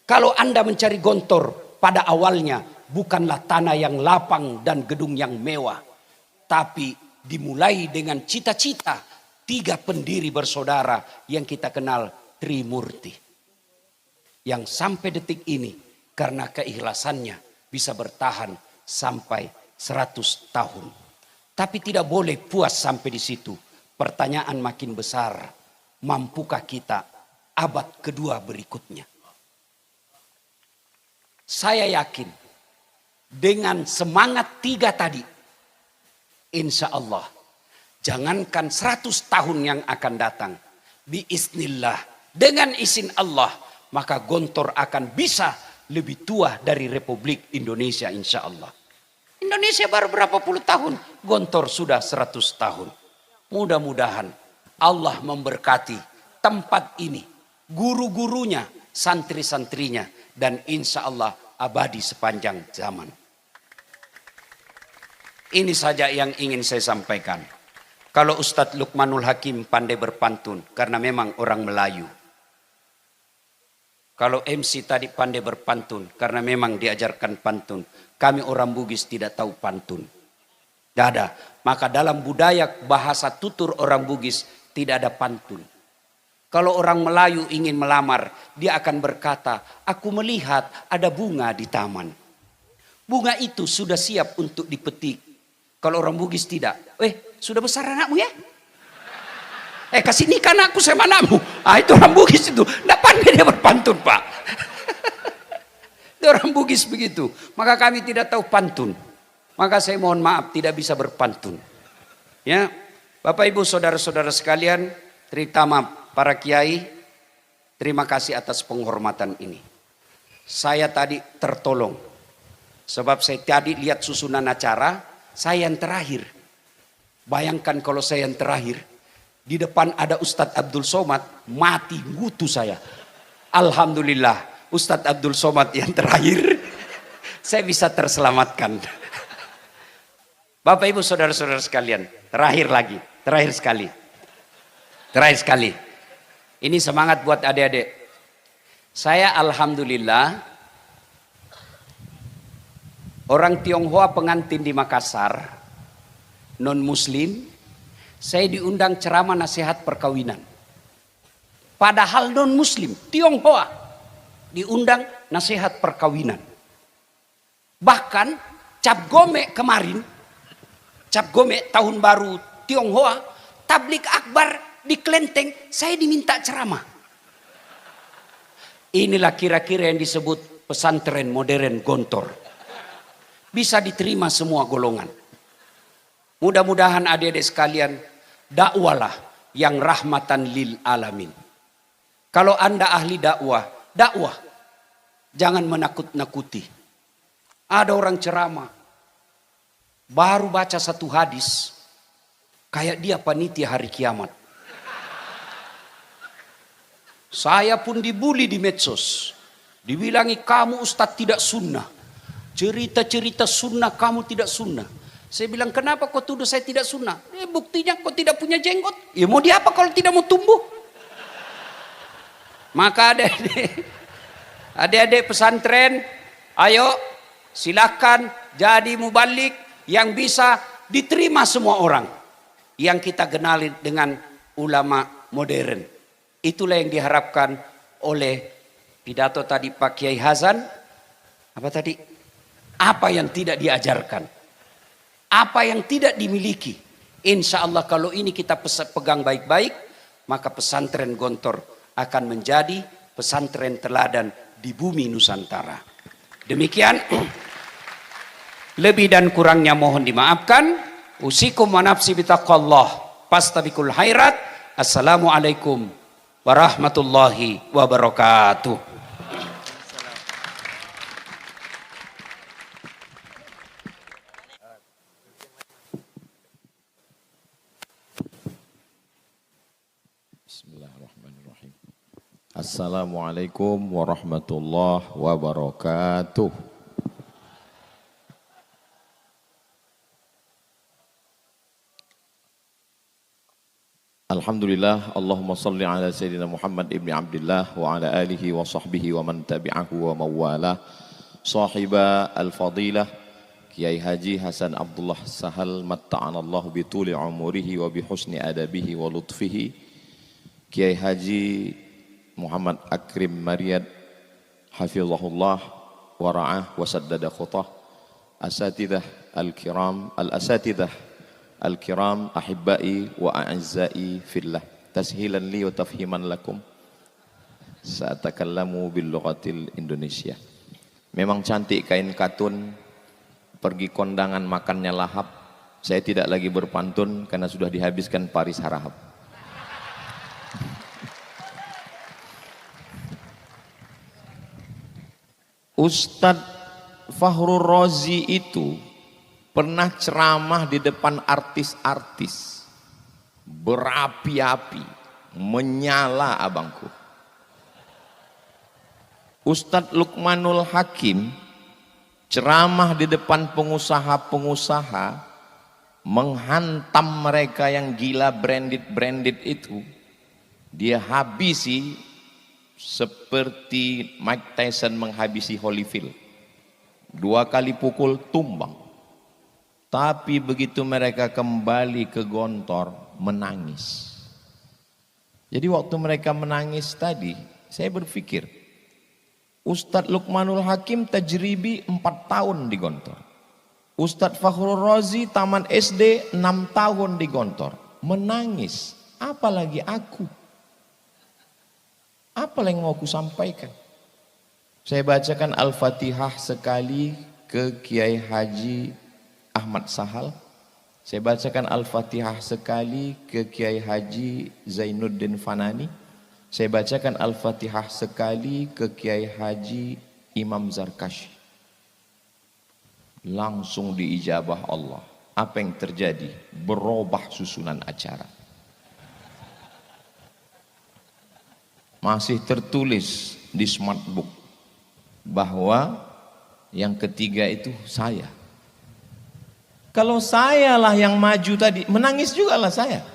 Kalau Anda mencari Gontor, pada awalnya bukanlah tanah yang lapang dan gedung yang mewah. Tapi dimulai dengan cita-cita 3 pendiri bersaudara yang kita kenal Trimurti. Yang sampai detik ini karena keikhlasannya bisa bertahan sampai 100 tahun. Tapi tidak boleh puas sampai di situ. Pertanyaan makin besar, mampukah kita abad kedua berikutnya? Saya yakin dengan semangat 3 tadi, insya Allah, jangankan 100 tahun yang akan datang, biiznillah, dengan izin Allah, maka Gontor akan bisa lebih tua dari Republik Indonesia insya Allah. Indonesia baru berapa puluh tahun, Gontor sudah 100 tahun. Mudah-mudahan Allah memberkati tempat ini, guru-gurunya, santri-santrinya, dan insya Allah abadi sepanjang zaman. Ini saja yang ingin saya sampaikan. Kalau Ustadz Lukmanul Hakim pandai berpantun, karena memang orang Melayu. Kalau MC tadi pandai berpantun, karena memang diajarkan pantun. Kami orang Bugis tidak tahu pantun. Tidak ada. Maka dalam budaya bahasa tutur orang Bugis tidak ada pantun. Kalau orang Melayu ingin melamar, dia akan berkata, aku melihat ada bunga di taman. Bunga itu sudah siap untuk dipetik. Kalau orang Bugis tidak. Sudah besar anakmu ya? Kasih nikah anakku sama anakmu. Itu orang Bugis itu. Tidak pandai dia berpantun Pak. Itu orang Bugis begitu. Maka kami tidak tahu pantun. Maka saya mohon maaf tidak bisa berpantun. Ya, Bapak Ibu saudara-saudara sekalian, terutama para kiai, terima kasih atas penghormatan ini. Saya tadi tertolong. Sebab saya tadi lihat susunan acara, saya yang terakhir. Bayangkan kalau saya yang terakhir, di depan ada Ustadz Abdul Somad, mati ngutu saya. Alhamdulillah, Ustadz Abdul Somad yang terakhir, saya bisa terselamatkan. Bapak Ibu saudara-saudara sekalian, terakhir sekali. Ini semangat buat adik-adik. Saya alhamdulillah orang Tionghoa pengantin di Makassar, non muslim, saya diundang ceramah nasihat perkawinan. Padahal non muslim, Tionghoa diundang nasihat perkawinan. Bahkan Cap Gome kemarin, Cap Gome tahun baru Tionghoa, tablik akbar di Klenteng, saya diminta ceramah. Inilah kira-kira yang disebut pesantren modern Gontor. Bisa diterima semua golongan. Mudah-mudahan adik-adik sekalian, dakwalah yang rahmatan lil alamin. Kalau Anda ahli dakwah, dakwah. Jangan menakut-nakuti. Ada orang ceramah, baru baca satu hadis, kayak dia panitia hari kiamat. Saya pun dibully di medsos. Dibilangi kamu ustadz tidak sunnah. Cerita-cerita sunnah kamu tidak sunnah. Saya bilang kenapa kau tuduh saya tidak sunnah? Buktinya kau tidak punya jenggot. Ya mau diapa kalau tidak mau tumbuh? Maka adik-adik pesantren, ayo silakan jadi mubalik yang bisa diterima semua orang. Yang kita kenali dengan ulama modern. Itulah yang diharapkan oleh pidato tadi Pak Kiai Hasan. Apa tadi? Apa yang tidak diajarkan? Apa yang tidak dimiliki? Insya Allah kalau ini kita pegang baik-baik, maka pesantren Gontor akan menjadi pesantren teladan di bumi Nusantara. Demikian, lebih dan kurangnya mohon dimaafkan. Usikum wa nafsi bitaqallah. Pastabikul khairat. Assalamualaikum warahmatullahi wabarakatuh. Bismillahirrahmanirrahim. Assalamualaikum warahmatullahi wabarakatuh. Alhamdulillah, Allahumma salli ala Sayyidina Muhammad ibn Abdullah wa ala alihi wa sahbihi wa man tabi'ahu wa mawalah. Sahiba al-fadilah Kiai Haji Hasan Abdullah Sahal matta'anallahu bituli umurihi wa bihusni adabihi wa lutfihi. Kiai Haji Muhammad Akrim Maryad hafizahullah wa ra'ah wa saddada khutah. Asatidah al-kiram al-asatidah al-kiram ahibbai wa a'azzai fillah, tashilan li wa tafhiman lakum sa'atakallamu bil lughatil Indonesia. Memang cantik kain katun, pergi kondangan makannya lahap. Saya tidak lagi berpantun karena sudah dihabiskan Paris Harahap. Ustadz Fakhrul Razi itu pernah ceramah di depan artis-artis, berapi-api, menyala abangku. Ustadz Luqmanul Hakim ceramah di depan pengusaha-pengusaha, menghantam mereka yang gila branded itu. Dia habisi seperti Mike Tyson menghabisi Holyfield. 2 kali pukul tumbang. Tapi begitu mereka kembali ke Gontor, menangis. Jadi waktu mereka menangis tadi, saya berpikir, Ustadz Luqmanul Hakim tajribi 4 tahun di Gontor. Ustadz Fakhrul Razi taman SD 6 tahun di Gontor. Menangis, apalagi aku. Apa yang mau aku sampaikan? Saya bacakan Al-Fatihah sekali ke Kiai Haji Ahmad Sahal. Saya bacakan Al-Fatihah sekali ke Kiai Haji Zainuddin Fanani. Saya bacakan Al-Fatihah sekali ke Kiai Haji Imam Zarkashi. Langsung diijabah Allah. Apa yang terjadi? Berubah susunan acara. Masih tertulis di smartbook bahwa yang ketiga itu saya. Kalau sayalah yang maju tadi, menangis juga lah saya.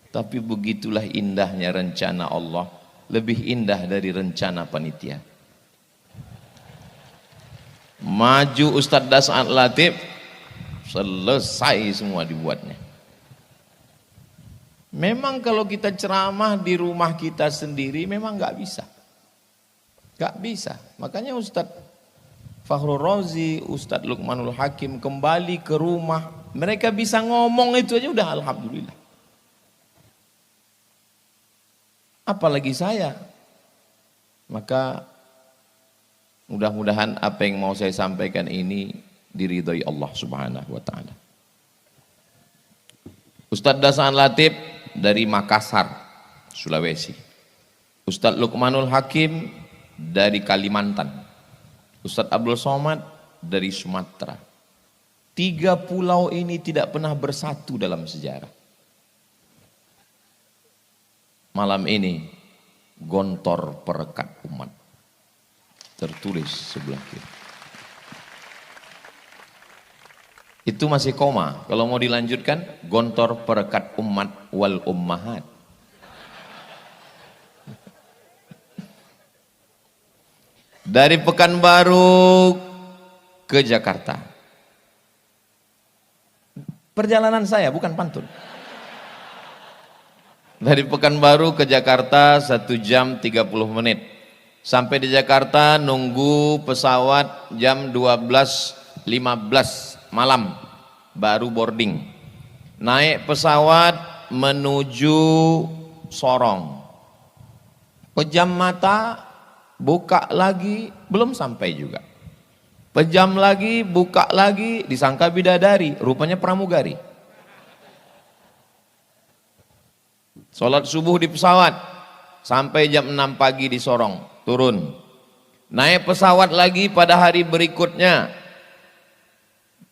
Tapi begitulah indahnya rencana Allah, lebih indah dari rencana panitia. Maju Ustadz Das'ad Latif, selesai semua dibuatnya. Memang kalau kita ceramah di rumah kita sendiri memang nggak bisa. Nggak bisa. Makanya Ustadz Fakhrul Razi, Ustadz Luqmanul Hakim kembali ke rumah, mereka bisa ngomong itu aja udah alhamdulillah. Apalagi saya. Maka mudah-mudahan apa yang mau saya sampaikan ini diridhoi Allah Subhanahu wa taala. Ustadz Dasan Latif dari Makassar, Sulawesi. Ustadz Lukmanul Hakim dari Kalimantan. Ustadz Abdul Somad dari Sumatera. 3 pulau ini tidak pernah bersatu dalam sejarah. Malam ini Gontor Perekat Umat tertulis sebelah kiri. Itu masih koma. Kalau mau dilanjutkan, Gontor Perekat Umat wal Ummahat. Dari Pekanbaru ke Jakarta. Perjalanan saya bukan pantun. Dari Pekanbaru ke Jakarta 1 jam 30 menit. Sampai di Jakarta nunggu pesawat jam 12.15 malam baru boarding. Naik pesawat menuju Sorong. Pejam mata, buka lagi, belum sampai juga. Pejam lagi, buka lagi, disangka bidadari, rupanya pramugari. Sholat subuh di pesawat, sampai jam 6 pagi di Sorong, turun. Naik pesawat lagi pada hari berikutnya.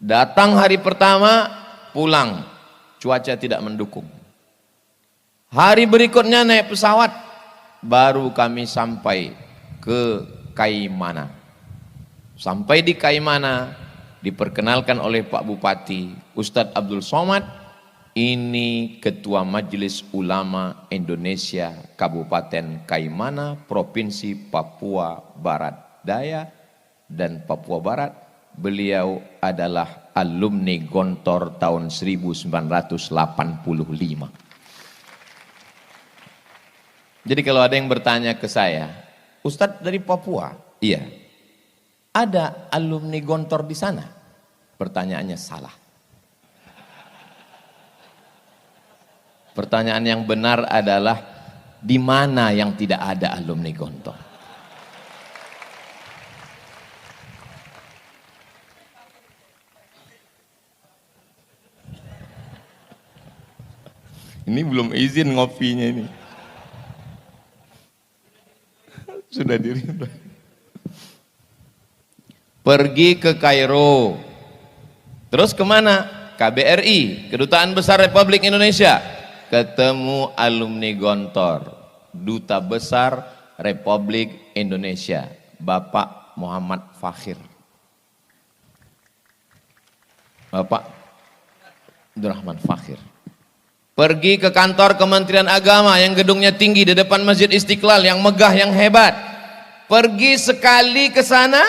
Datang hari pertama, pulang. Cuaca tidak mendukung. Hari berikutnya naik pesawat, baru kami sampai ke Kaimana. Sampai di Kaimana, diperkenalkan oleh Pak Bupati Ustadz Abdul Somad, ini Ketua Majelis Ulama Indonesia Kabupaten Kaimana, Provinsi Papua Barat Daya dan Papua Barat. Beliau adalah alumni Gontor tahun 1985. Jadi kalau ada yang bertanya ke saya, Ustadz dari Papua? Iya. Ada alumni Gontor di sana? Pertanyaannya salah. Pertanyaan yang benar adalah di mana yang tidak ada alumni Gontor? Ini belum izin ngopinya ini. Sudah diribet. Pergi ke Kairo. Terus kemana? KBRI, Kedutaan Besar Republik Indonesia. Ketemu alumni Gontor, Duta Besar Republik Indonesia, Bapak Muhammad Fakhir. Bapak Abdurrahman Fakhir. Pergi ke kantor Kementerian Agama yang gedungnya tinggi di depan Masjid Istiqlal, yang megah, yang hebat. Pergi sekali ke sana,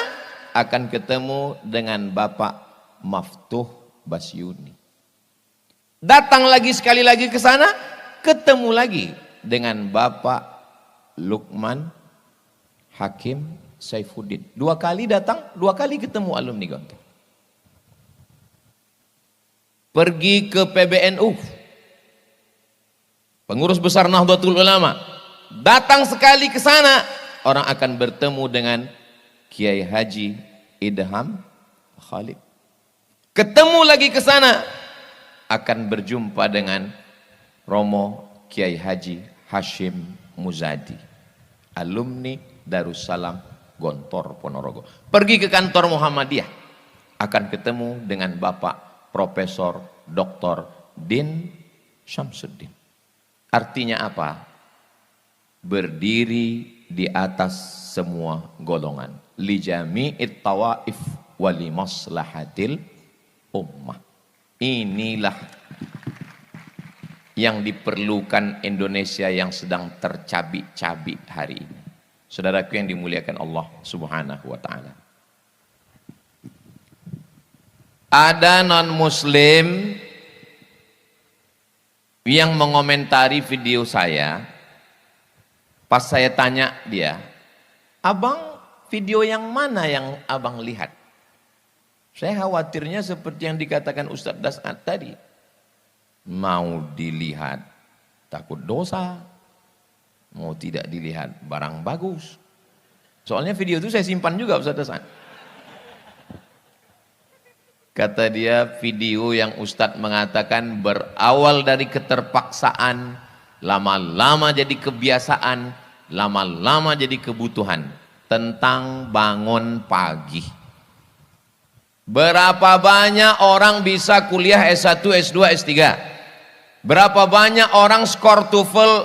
akan ketemu dengan Bapak Maftuh Basyuni. Datang lagi sekali lagi ke sana, ketemu lagi dengan Bapak Lukman Hakim Saifuddin. 2 kali datang, 2 kali ketemu alumni Gontor. Pergi ke PBNU, Pengurus Besar Nahdlatul Ulama. Datang sekali ke sana, orang akan bertemu dengan Kiai Haji Idham Khalid. Ketemu lagi ke sana, akan berjumpa dengan Romo Kiai Haji Hashim Muzadi, alumni Darussalam Gontor Ponorogo. Pergi ke kantor Muhammadiyah, akan ketemu dengan Bapak Profesor Dr. Din Syamsuddin. Artinya apa? Berdiri di atas semua golongan. Li jami'it tawaif wali maslahatil ummah. Inilah yang diperlukan Indonesia yang sedang tercabik-cabik hari ini. Saudaraku yang dimuliakan Allah Subhanahu wa taala. Ada non-muslim yang mengomentari video saya. Pas saya tanya dia, "Abang, video yang mana yang abang lihat?" Saya khawatirnya seperti yang dikatakan Ustadz Das'ad tadi. Mau dilihat takut dosa, mau tidak dilihat barang bagus. Soalnya video itu saya simpan juga Ustadz Das'ad. Kata dia, video yang Ustadz mengatakan berawal dari keterpaksaan, lama-lama jadi kebiasaan, lama-lama jadi kebutuhan, tentang bangun pagi. Berapa banyak orang bisa kuliah S1, S2, S3? Berapa banyak orang skor TOEFL,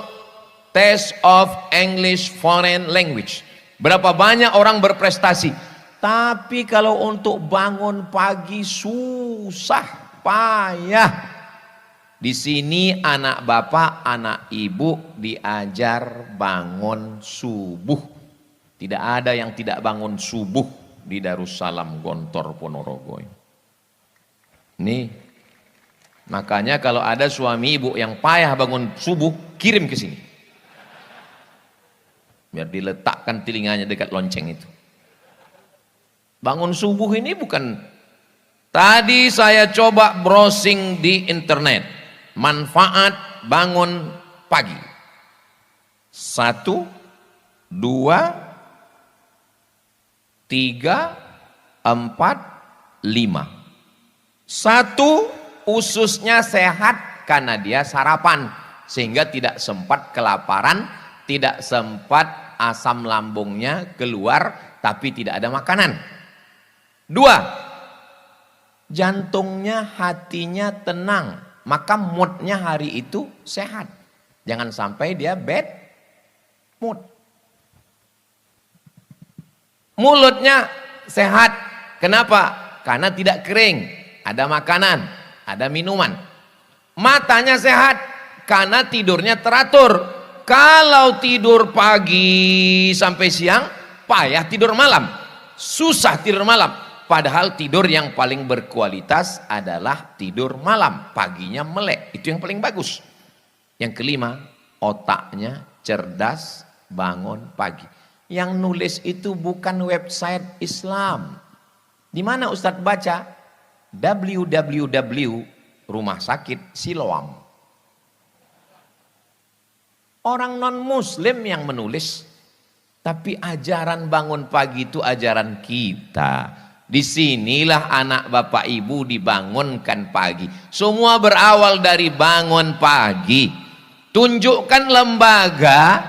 Test of English Foreign Language? Berapa banyak orang berprestasi? Tapi kalau untuk bangun pagi susah, payah. Di sini anak bapak, anak ibu diajar bangun subuh. Tidak ada yang tidak bangun subuh di Darussalam Gontor Ponorogo. Nih, makanya kalau ada suami ibu yang payah bangun subuh, kirim ke sini. Biar diletakkan telinganya dekat lonceng itu. Bangun subuh ini bukan, tadi saya coba browsing di internet, manfaat bangun pagi. 1, 2, 3, 4, 5. 1, ususnya sehat karena dia sarapan, sehingga tidak sempat kelaparan, tidak sempat asam lambungnya keluar, tapi tidak ada makanan. 2, jantungnya, hatinya tenang, maka moodnya hari itu sehat. Jangan sampai dia bad mood. Mulutnya sehat, kenapa? Karena tidak kering, ada makanan, ada minuman. Matanya sehat, karena tidurnya teratur. Kalau tidur pagi sampai siang, payah tidur malam, susah tidur malam. Padahal tidur yang paling berkualitas adalah tidur malam, paginya melek, itu yang paling bagus. Yang kelima, otaknya cerdas, bangun pagi. Yang nulis itu bukan website Islam. Di mana Ustadz baca? www Rumah Sakit Siloam. Orang non muslim yang menulis, tapi ajaran bangun pagi itu ajaran kita. Disinilah anak bapak ibu dibangunkan pagi. Semua berawal dari bangun pagi. Tunjukkan lembaga,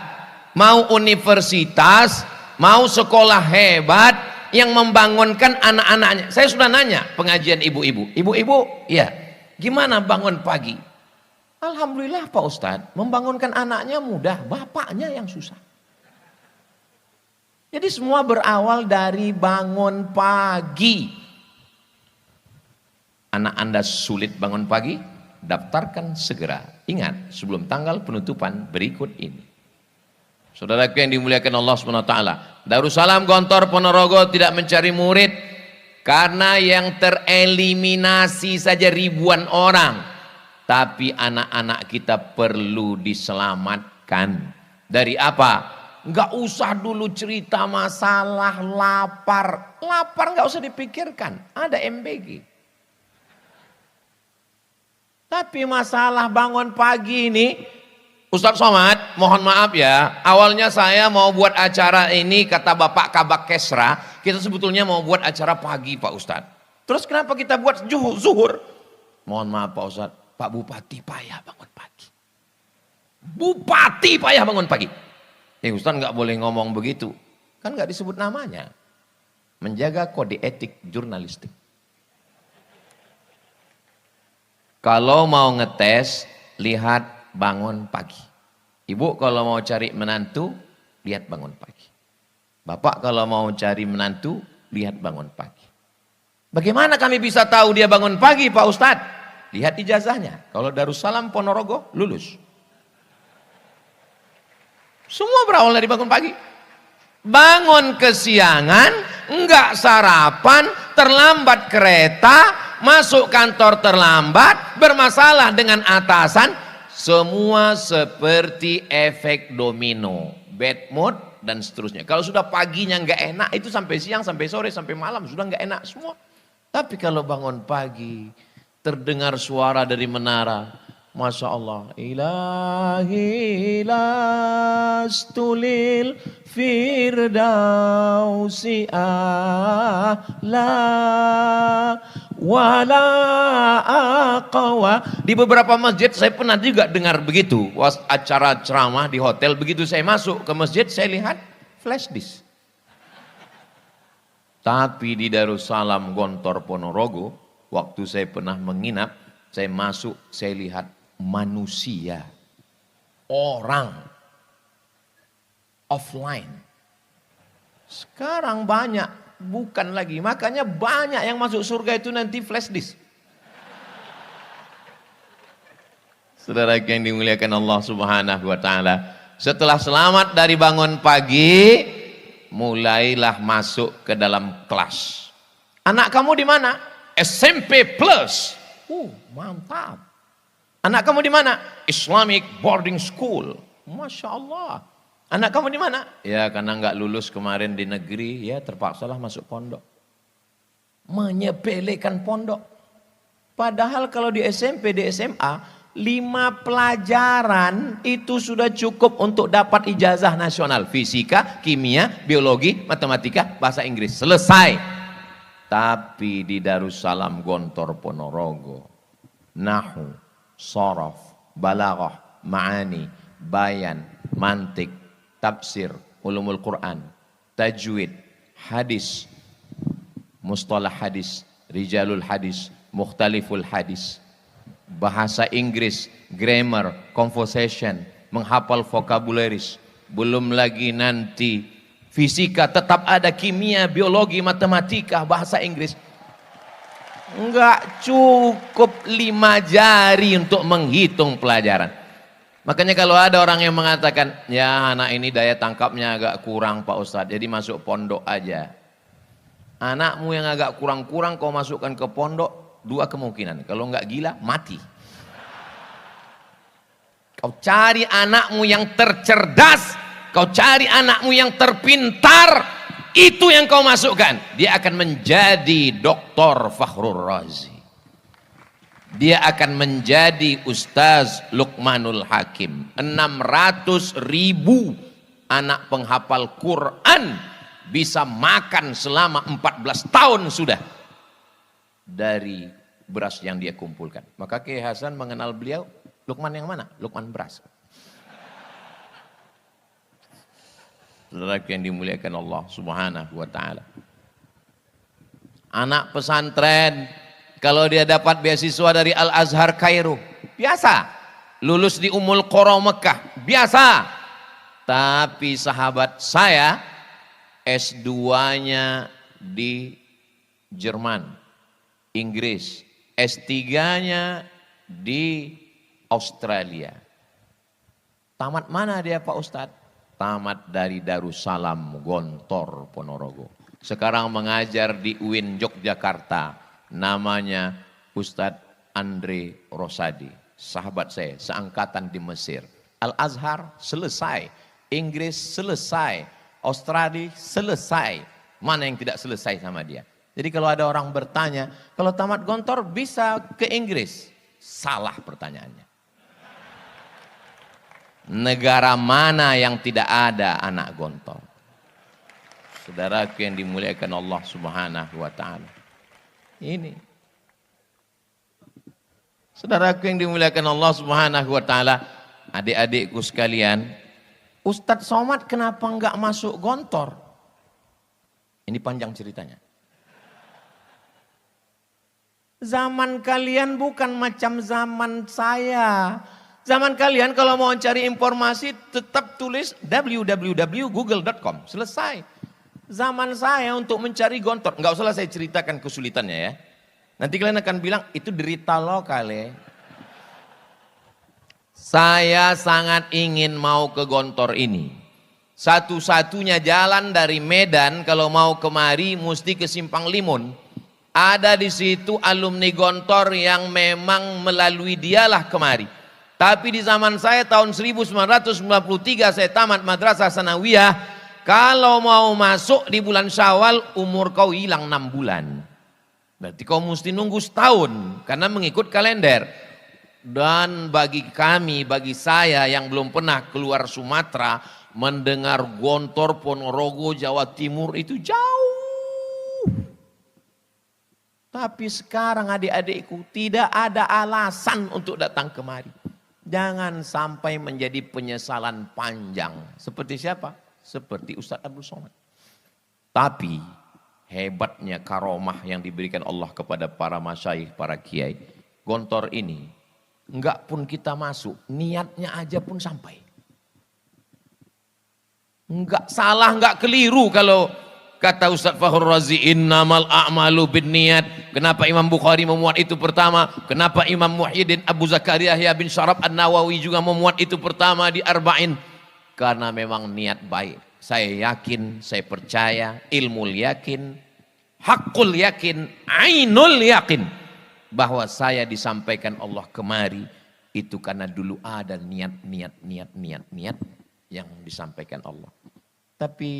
mau universitas, mau sekolah hebat yang membangunkan anak-anaknya. Saya sudah nanya pengajian ibu-ibu. Ibu-ibu, ya, gimana bangun pagi? Alhamdulillah Pak Ustadz, membangunkan anaknya mudah, bapaknya yang susah. Jadi semua berawal dari bangun pagi. Anak Anda sulit bangun pagi, daftarkan segera. Ingat, sebelum tanggal penutupan berikut ini. Saudaraku yang dimuliakan Allah SWT, Darussalam Gontor Ponorogo tidak mencari murid karena yang tereliminasi saja ribuan orang. Tapi anak-anak kita perlu diselamatkan. Dari apa? Nggak usah dulu cerita masalah lapar. Lapar nggak usah dipikirkan, ada MBG. Tapi masalah bangun pagi ini, Ustadz Somad, mohon maaf ya, awalnya saya mau buat acara ini, kata Bapak Kabak Kesra, kita sebetulnya mau buat acara pagi Pak Ustadz. Terus kenapa kita buat zuhur? Mohon maaf Pak Ustadz, Pak Bupati payah bangun pagi. Bupati payah bangun pagi. Ustaz nggak boleh ngomong begitu, kan nggak disebut namanya. Menjaga kode etik jurnalistik. Kalau mau ngetes, lihat bangun pagi. Ibu kalau mau cari menantu, lihat bangun pagi. Bapak kalau mau cari menantu, lihat bangun pagi. Bagaimana kami bisa tahu dia bangun pagi Pak Ustadz? Lihat ijazahnya. Kalau Darussalam Ponorogo, lulus. Semua berawal dari bangun pagi. Bangun kesiangan, enggak sarapan, terlambat kereta, masuk kantor terlambat, bermasalah dengan atasan, semua seperti efek domino, bad mood dan seterusnya. Kalau sudah paginya enggak enak, itu sampai siang, sampai sore, sampai malam sudah enggak enak semua. Tapi kalau bangun pagi, terdengar suara dari menara, Masya Allah, ilahi lastulil firdausi a'la wala aqwa. Di beberapa masjid saya pernah juga dengar begitu. Acara ceramah di hotel, begitu saya masuk ke masjid saya lihat flash disk. Tapi di Darussalam Gontor Ponorogo, waktu saya pernah menginap, saya masuk, saya lihat manusia, orang, offline. Sekarang banyak, bukan lagi. Makanya banyak yang masuk surga itu nanti flash disk. Saudara yang dimuliakan Allah Subhanahu wa taala, setelah selamat dari bangun pagi, mulailah masuk ke dalam kelas. Anak kamu di mana? SMP Plus. Mantap. Anak kamu di mana? Islamic Boarding School. Masya Allah. Anak kamu di mana? Ya karena nggak lulus kemarin di negeri, ya terpaksalah masuk pondok. Menyepelekan pondok. Padahal kalau di SMP, di SMA, 5 pelajaran itu sudah cukup untuk dapat ijazah nasional. Fisika, kimia, biologi, matematika, bahasa Inggris. Selesai. Tapi di Darussalam Gontor Ponorogo, Nahu, Sorof, Balaghah, Ma'ani, Bayan, Mantik, Tafsir, Ulumul Quran, Tajwid, Hadis, Mustalah Hadis, Rijalul Hadis, Mukhtaliful Hadis, bahasa Inggris, grammar, conversation, menghafal vocabularies, belum lagi nanti fisika, tetap ada kimia, biologi, matematika, bahasa Inggris. Enggak cukup 5 jari untuk menghitung pelajaran. Makanya kalau ada orang yang mengatakan, ya anak ini daya tangkapnya agak kurang Pak Ustadz, jadi masuk pondok aja. Anakmu yang agak kurang-kurang kau masukkan ke pondok, 2 kemungkinan. Kalau enggak gila, mati. Kau cari anakmu yang tercerdas, kau cari anakmu yang terpintar, itu yang kau masukkan. Dia akan menjadi Dr. Fakhrul Razi. Dia akan menjadi Ustaz Luqmanul Hakim. 600.000 anak penghafal Quran bisa makan selama 14 tahun sudah dari beras yang dia kumpulkan. Maka Kiai Hasan mengenal beliau, Luqman yang mana? Luqman beras. Saudara yang dimuliakan Allah Subhanahu wa taala. Anak pesantren kalau dia dapat beasiswa dari Al-Azhar Kairo, biasa. Lulus di Ummul Qura Mekah, biasa. Tapi sahabat saya S2-nya di Jerman, Inggris, S3-nya di Australia. Tamat mana dia Pak Ustadz? Tamat dari Darussalam Gontor Ponorogo. Sekarang mengajar di UIN Yogyakarta. Namanya Ustadz Andre Rosadi. Sahabat saya, seangkatan di Mesir. Al-Azhar selesai. Inggris selesai. Australia selesai. Mana yang tidak selesai sama dia? Jadi kalau ada orang bertanya, kalau tamat Gontor bisa ke Inggris? Salah pertanyaannya. Negara mana yang tidak ada anak Gontor? Saudaraku yang dimuliakan Allah Subhanahu wa taala. Ini. Saudaraku yang dimuliakan Allah Subhanahu wa taala, adik-adikku sekalian, Ustadz Somad kenapa enggak masuk Gontor? Ini panjang ceritanya. Zaman kalian bukan macam zaman saya. Zaman kalian kalau mau cari informasi tetap tulis www.google.com. Selesai. Zaman saya untuk mencari Gontor, enggak usah saya ceritakan kesulitannya ya. Nanti kalian akan bilang itu derita lokal ya. Saya sangat ingin mau ke Gontor ini. Satu-satunya jalan dari Medan kalau mau kemari mesti ke Simpang Limun. Ada di situ alumni Gontor yang memang melalui dialah kemari. Tapi di zaman saya tahun 1993 saya tamat Madrasah Sanawiyah. Kalau mau masuk di bulan Syawal umur kau hilang 6 bulan. Berarti kau mesti nunggu setahun karena mengikut kalender. Dan bagi kami, bagi saya yang belum pernah keluar Sumatera, mendengar Gontor Ponorogo Jawa Timur itu jauh. Tapi sekarang adik-adikku tidak ada alasan untuk datang kemari. Jangan sampai menjadi penyesalan panjang. Seperti siapa? Seperti Ustadz Abdul Somad. Tapi hebatnya karomah yang diberikan Allah kepada para masyayikh, para kiai. Gontor ini, enggak pun kita masuk, niatnya aja pun sampai. Enggak salah, enggak keliru kalau kata Ustaz Fakhrul Razi, innamal a'malu binniyat. Kenapa Imam Bukhari memuat itu pertama? Kenapa Imam Muhyiddin Abu Zakaria Yahya bin Syaraf An-Nawawi juga memuat itu pertama di Arba'in? Karena memang niat baik. Saya yakin, saya percaya, ilmu yakin, hakul yakin, ainul yakin. Bahwa saya disampaikan Allah kemari, itu karena dulu ada niat yang disampaikan Allah. Tapi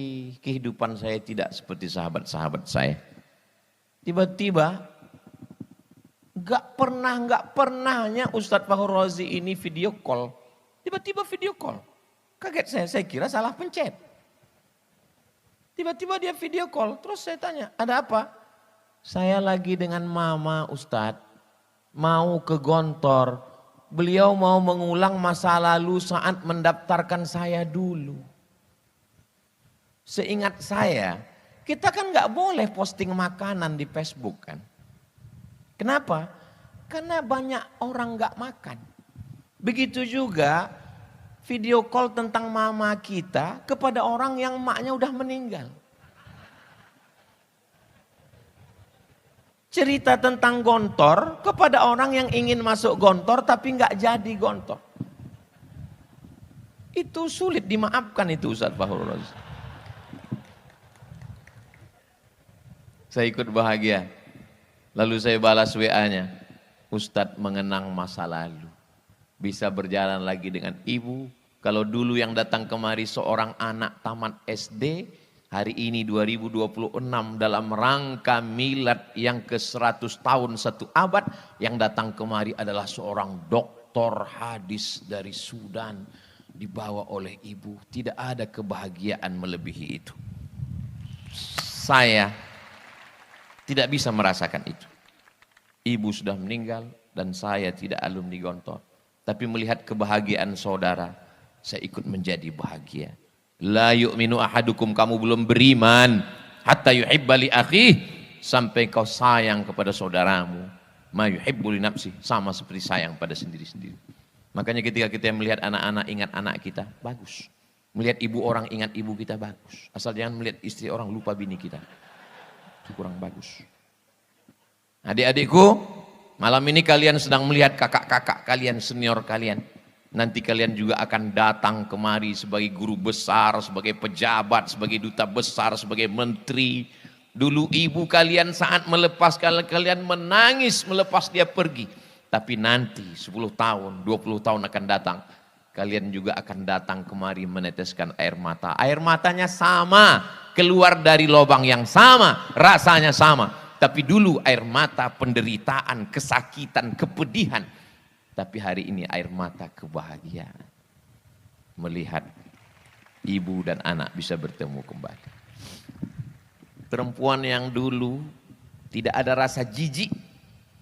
kehidupan saya tidak seperti sahabat-sahabat saya. Tiba-tiba gak pernahnya Ustadz Fakhrul Razi ini video call. Tiba-tiba video call. Kaget saya kira salah pencet. Tiba-tiba dia video call, terus saya tanya, ada apa? Saya lagi dengan mama Ustadz, mau ke Gontor. Beliau mau mengulang masa lalu saat mendaftarkan saya dulu. Seingat saya, kita kan gak boleh posting makanan di Facebook kan. Kenapa? Karena banyak orang gak makan. Begitu juga video call tentang mama kita kepada orang yang maknya udah meninggal. Cerita tentang Gontor kepada orang yang ingin masuk Gontor tapi nggak jadi Gontor. Itu sulit dimaafkan itu Ustadz Fakhrul Razi. Saya ikut bahagia. Lalu saya balas WA-nya. Ustadz mengenang masa lalu. Bisa berjalan lagi dengan ibu. Kalau dulu yang datang kemari seorang anak tamat SD. Hari ini 2026 dalam rangka milad yang ke-100 tahun 1 abad. Yang datang kemari adalah seorang doktor hadis dari Sudan. Dibawa oleh ibu. Tidak ada kebahagiaan melebihi itu. Saya tidak bisa merasakan itu. Ibu sudah meninggal dan saya tidak alumni Gontor. Tapi melihat kebahagiaan saudara, saya ikut menjadi bahagia. La yu'minu ahadukum, kamu belum beriman hatta yuhibba li akhih, sampai kau sayang kepada saudaramu ma yuhibbu li nafsi, sama seperti sayang pada sendiri-sendiri. Makanya ketika kita melihat anak-anak ingat anak kita, bagus. Melihat ibu orang ingat ibu kita, bagus. Asal jangan melihat istri orang lupa bini kita. Itu kurang bagus. Adik-adikku, malam ini kalian sedang melihat kakak-kakak kalian, senior kalian. Nanti kalian juga akan datang kemari sebagai guru besar, sebagai pejabat, sebagai duta besar, sebagai menteri. Dulu ibu kalian saat melepaskan kalian menangis melepas dia pergi. Tapi nanti 10 tahun, 20 tahun akan datang. Kalian juga akan datang kemari meneteskan air mata. Air matanya sama, keluar dari lubang yang sama, rasanya sama. Tapi dulu air mata penderitaan, kesakitan, kepedihan. Tapi hari ini air mata kebahagiaan. Melihat ibu dan anak bisa bertemu kembali. Perempuan yang dulu tidak ada rasa jijik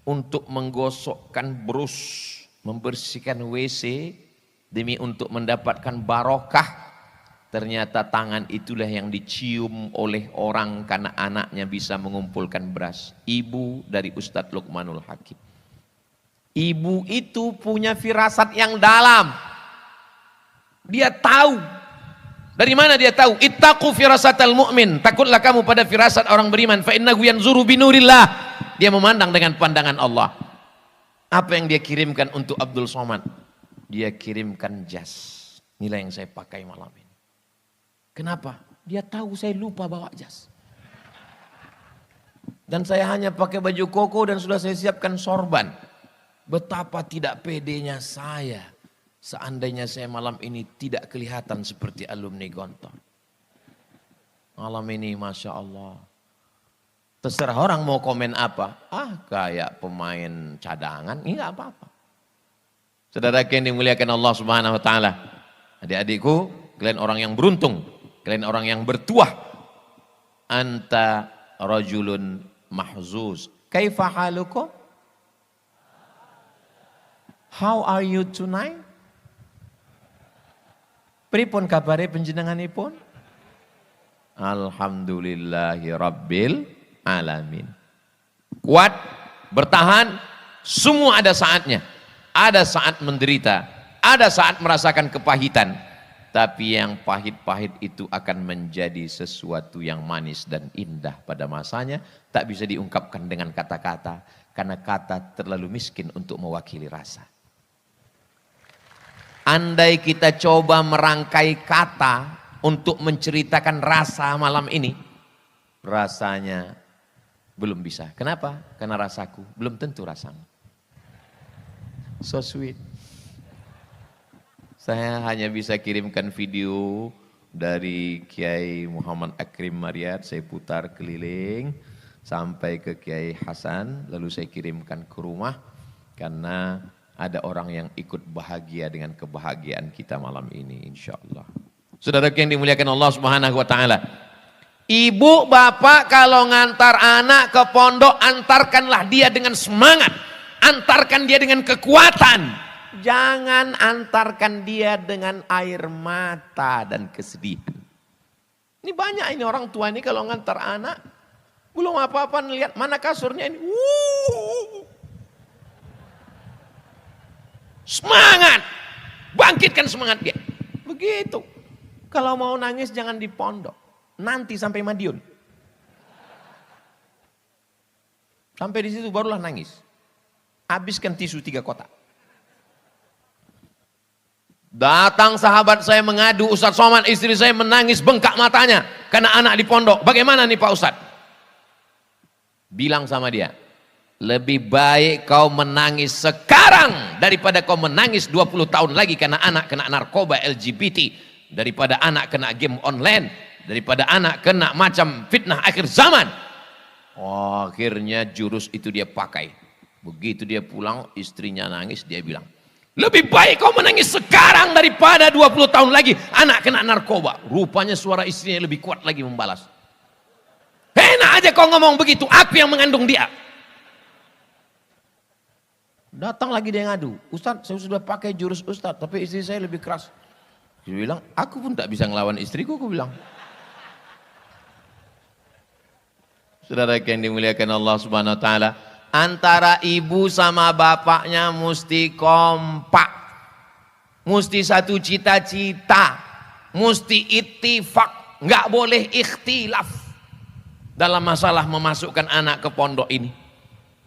untuk menggosokkan brus, membersihkan WC demi untuk mendapatkan barokah. Ternyata tangan itulah yang dicium oleh orang karena anaknya bisa mengumpulkan beras. Ibu dari Ustadz Luqmanul Hakim. Ibu itu punya firasat yang dalam. Dia tahu. Dari mana dia tahu? Ittaqu firasatal mu'min. Takutlah kamu pada firasat orang beriman. Fa innahu yanzuru binurillah. Dia memandang dengan pandangan Allah. Apa yang dia kirimkan untuk Abdul Somad? Dia kirimkan jas. Inilah yang saya pakai malam ini. Kenapa? Dia tahu saya lupa bawa jas. Dan saya hanya pakai baju koko dan sudah saya siapkan sorban. Betapa tidak pedenya saya. Seandainya saya malam ini tidak kelihatan seperti alumni Gontor. Malam ini Masya Allah. Terserah orang mau komen apa. Kayak pemain cadangan. Ini gak apa-apa. Saudara yang dimuliakan Allah Subhanahu Wa Taala. Adik-adikku, kalian orang yang beruntung. Kalian orang yang bertuah. Anta rajulun mahzuz. Kaifa halukum? How are you tonight? Pripun kabare panjenenganipun? Alhamdulillahi rabbil alamin. Kuat, bertahan, semua ada saatnya. Ada saat menderita, ada saat merasakan kepahitan. Tapi yang pahit-pahit itu akan menjadi sesuatu yang manis dan indah pada masanya. Tak bisa diungkapkan dengan kata-kata, karena kata terlalu miskin untuk mewakili rasa. Andai kita coba merangkai kata untuk menceritakan rasa malam ini, rasanya belum bisa. Kenapa? Karena rasaku belum tentu rasamu. So sweet. Saya hanya bisa kirimkan video dari Kiai Muhammad Akrim Mariat, saya putar keliling sampai ke Kiai Hasan, lalu saya kirimkan ke rumah karena ada orang yang ikut bahagia dengan kebahagiaan kita malam ini, insya Allah. Saudara yang dimuliakan Allah Subhanahu wa Ta'ala, ibu bapak kalau ngantar anak ke pondok, antarkanlah dia dengan semangat, antarkan dia dengan kekuatan, jangan antarkan dia dengan air mata dan kesedihan. Ini banyak ini orang tua ini kalau ngantar anak, belum apa-apa lihat mana kasurnya ini, semangat, bangkitkan semangat dia. Begitu. Kalau mau nangis jangan di pondok, nanti sampai Madiun. Sampai di situ barulah nangis. Habiskan tisu 3 kotak. Datang sahabat saya mengadu, Ustaz Somad istri saya menangis bengkak matanya karena anak di pondok. Bagaimana nih Pak Ustaz? Bilang sama dia, lebih baik kau menangis sekarang daripada kau menangis 20 tahun lagi karena anak kena narkoba LGBT, daripada anak kena game online, daripada anak kena macam fitnah akhir zaman. Oh, akhirnya jurus itu dia pakai. Begitu dia pulang, istrinya nangis, dia bilang, lebih baik kau menangis sekarang daripada 20 tahun lagi anak kena narkoba. Rupanya suara istrinya lebih kuat lagi membalas. Enak aja kau ngomong begitu, aku yang mengandung dia. Datang lagi dia ngadu, Ustaz saya sudah pakai jurus Ustaz, tapi istri saya lebih keras. Dia bilang, aku pun tak bisa ngelawan istriku, aku bilang. Saudara yang dimuliakan Allah Subhanahu wa Ta'ala, antara ibu sama bapaknya mesti kompak, mesti satu cita-cita, mesti ittifaq, nggak boleh ikhtilaf dalam masalah memasukkan anak ke pondok ini.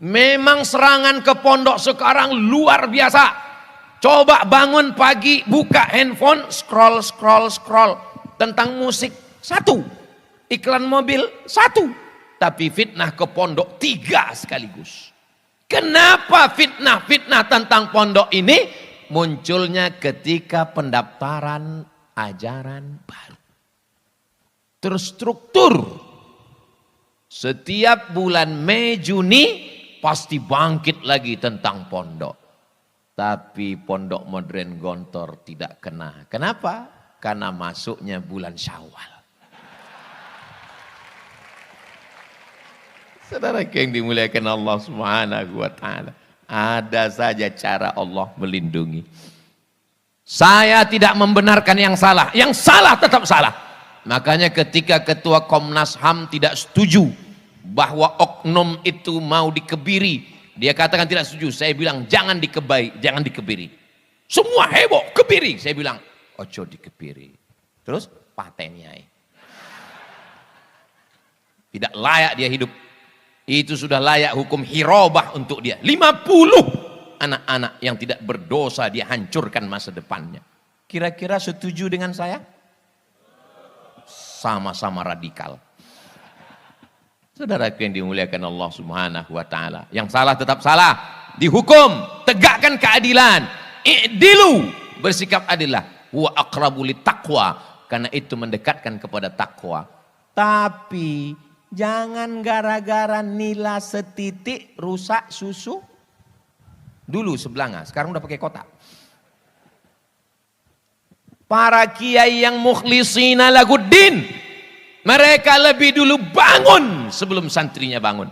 Memang serangan ke pondok sekarang luar biasa. Coba bangun pagi, buka handphone, scroll tentang musik 1, iklan mobil 1, tapi fitnah ke pondok 3 sekaligus. Kenapa fitnah tentang pondok ini munculnya ketika pendaftaran ajaran baru, terstruktur. Setiap bulan Mei Juni pasti bangkit lagi tentang pondok. Tapi pondok modern Gontor tidak kena. Kenapa? Karena masuknya bulan Syawal. Saudara yang dimuliakan Allah Subhanahu wa Ta'ala, ada saja cara Allah melindungi. Saya tidak membenarkan yang salah tetap salah. Makanya ketika ketua Komnas HAM tidak setuju bahwa oknum itu mau dikebiri, dia katakan tidak setuju. Saya bilang jangan dikebiri. Semua heboh, kebiri. Saya bilang ojo dikebiri. Terus patennya. Tidak layak dia hidup. Itu sudah layak hukum hirobah untuk dia. 50 anak-anak yang tidak berdosa dia hancurkan masa depannya. Kira-kira setuju dengan saya? Sama-sama radikal. Saudara yang dimuliakan Allah Subhanahu wa Ta'ala, yang salah tetap salah, dihukum, tegakkan keadilan, i'dilu, bersikap adillah, huwa aqrabu littaqwa, karena itu mendekatkan kepada takwa. Tapi jangan gara-gara nila setitik rusak susu. Dulu sebelanga, sekarang udah pakai kotak. Para kiai yang mukhlisina laguddin, mereka lebih dulu bangun sebelum santrinya bangun.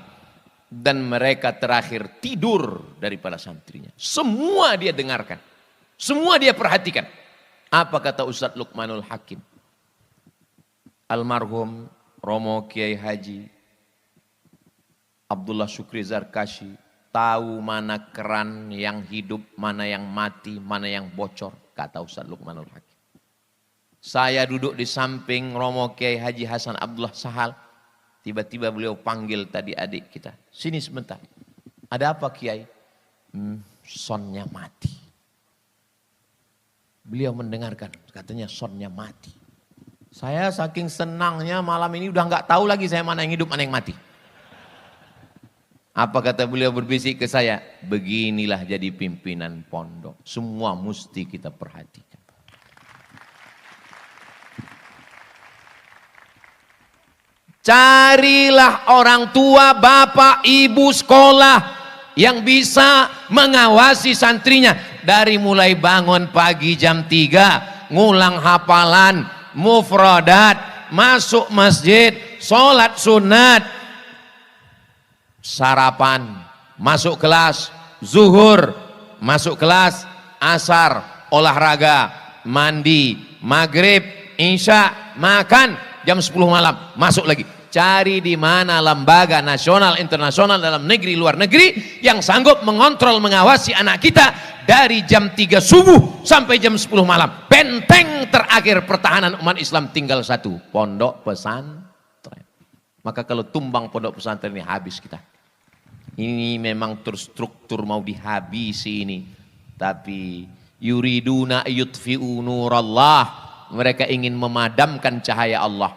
dan mereka terakhir tidur daripada santrinya. Semua dia dengarkan, semua dia perhatikan. Apa kata Ustadz Luqmanul Hakim? Almarhum Romo Kiai Haji Abdullah Syukri Zarkashi tahu mana keran yang hidup, mana yang mati, mana yang bocor, kata Ustadz Luqmanul Hakim. Saya duduk di samping Romo Kiai Haji Hasan Abdullah Sahal. Tiba-tiba beliau panggil tadi adik kita. Sini sebentar. Ada apa Kiai? Sonnya mati. Beliau mendengarkan. Katanya sonnya mati. Saya saking senangnya malam ini udah nggak tahu lagi saya mana yang hidup, mana yang mati. Apa kata beliau berbisik ke saya? Beginilah jadi pimpinan pondok. Semua mesti kita perhatikan. Carilah orang tua, bapak, ibu sekolah yang bisa mengawasi santrinya. Dari mulai bangun pagi jam 3, ngulang hafalan, mufradat, masuk masjid, sholat sunat, sarapan, masuk kelas, zuhur, masuk kelas, asar, olahraga, mandi, maghrib, isya, makan, jam 10 malam, masuk lagi. Cari di mana lembaga nasional, internasional, dalam negeri, luar negeri yang sanggup mengontrol, mengawasi anak kita dari jam 3 subuh sampai jam 10 malam. Benteng terakhir pertahanan umat Islam tinggal satu, pondok pesantren. Maka kalau tumbang pondok pesantren ini habis kita. Ini memang terstruktur mau dihabisi ini. Tapi yuriduna yutfi'u nurallah. Mereka ingin memadamkan cahaya Allah.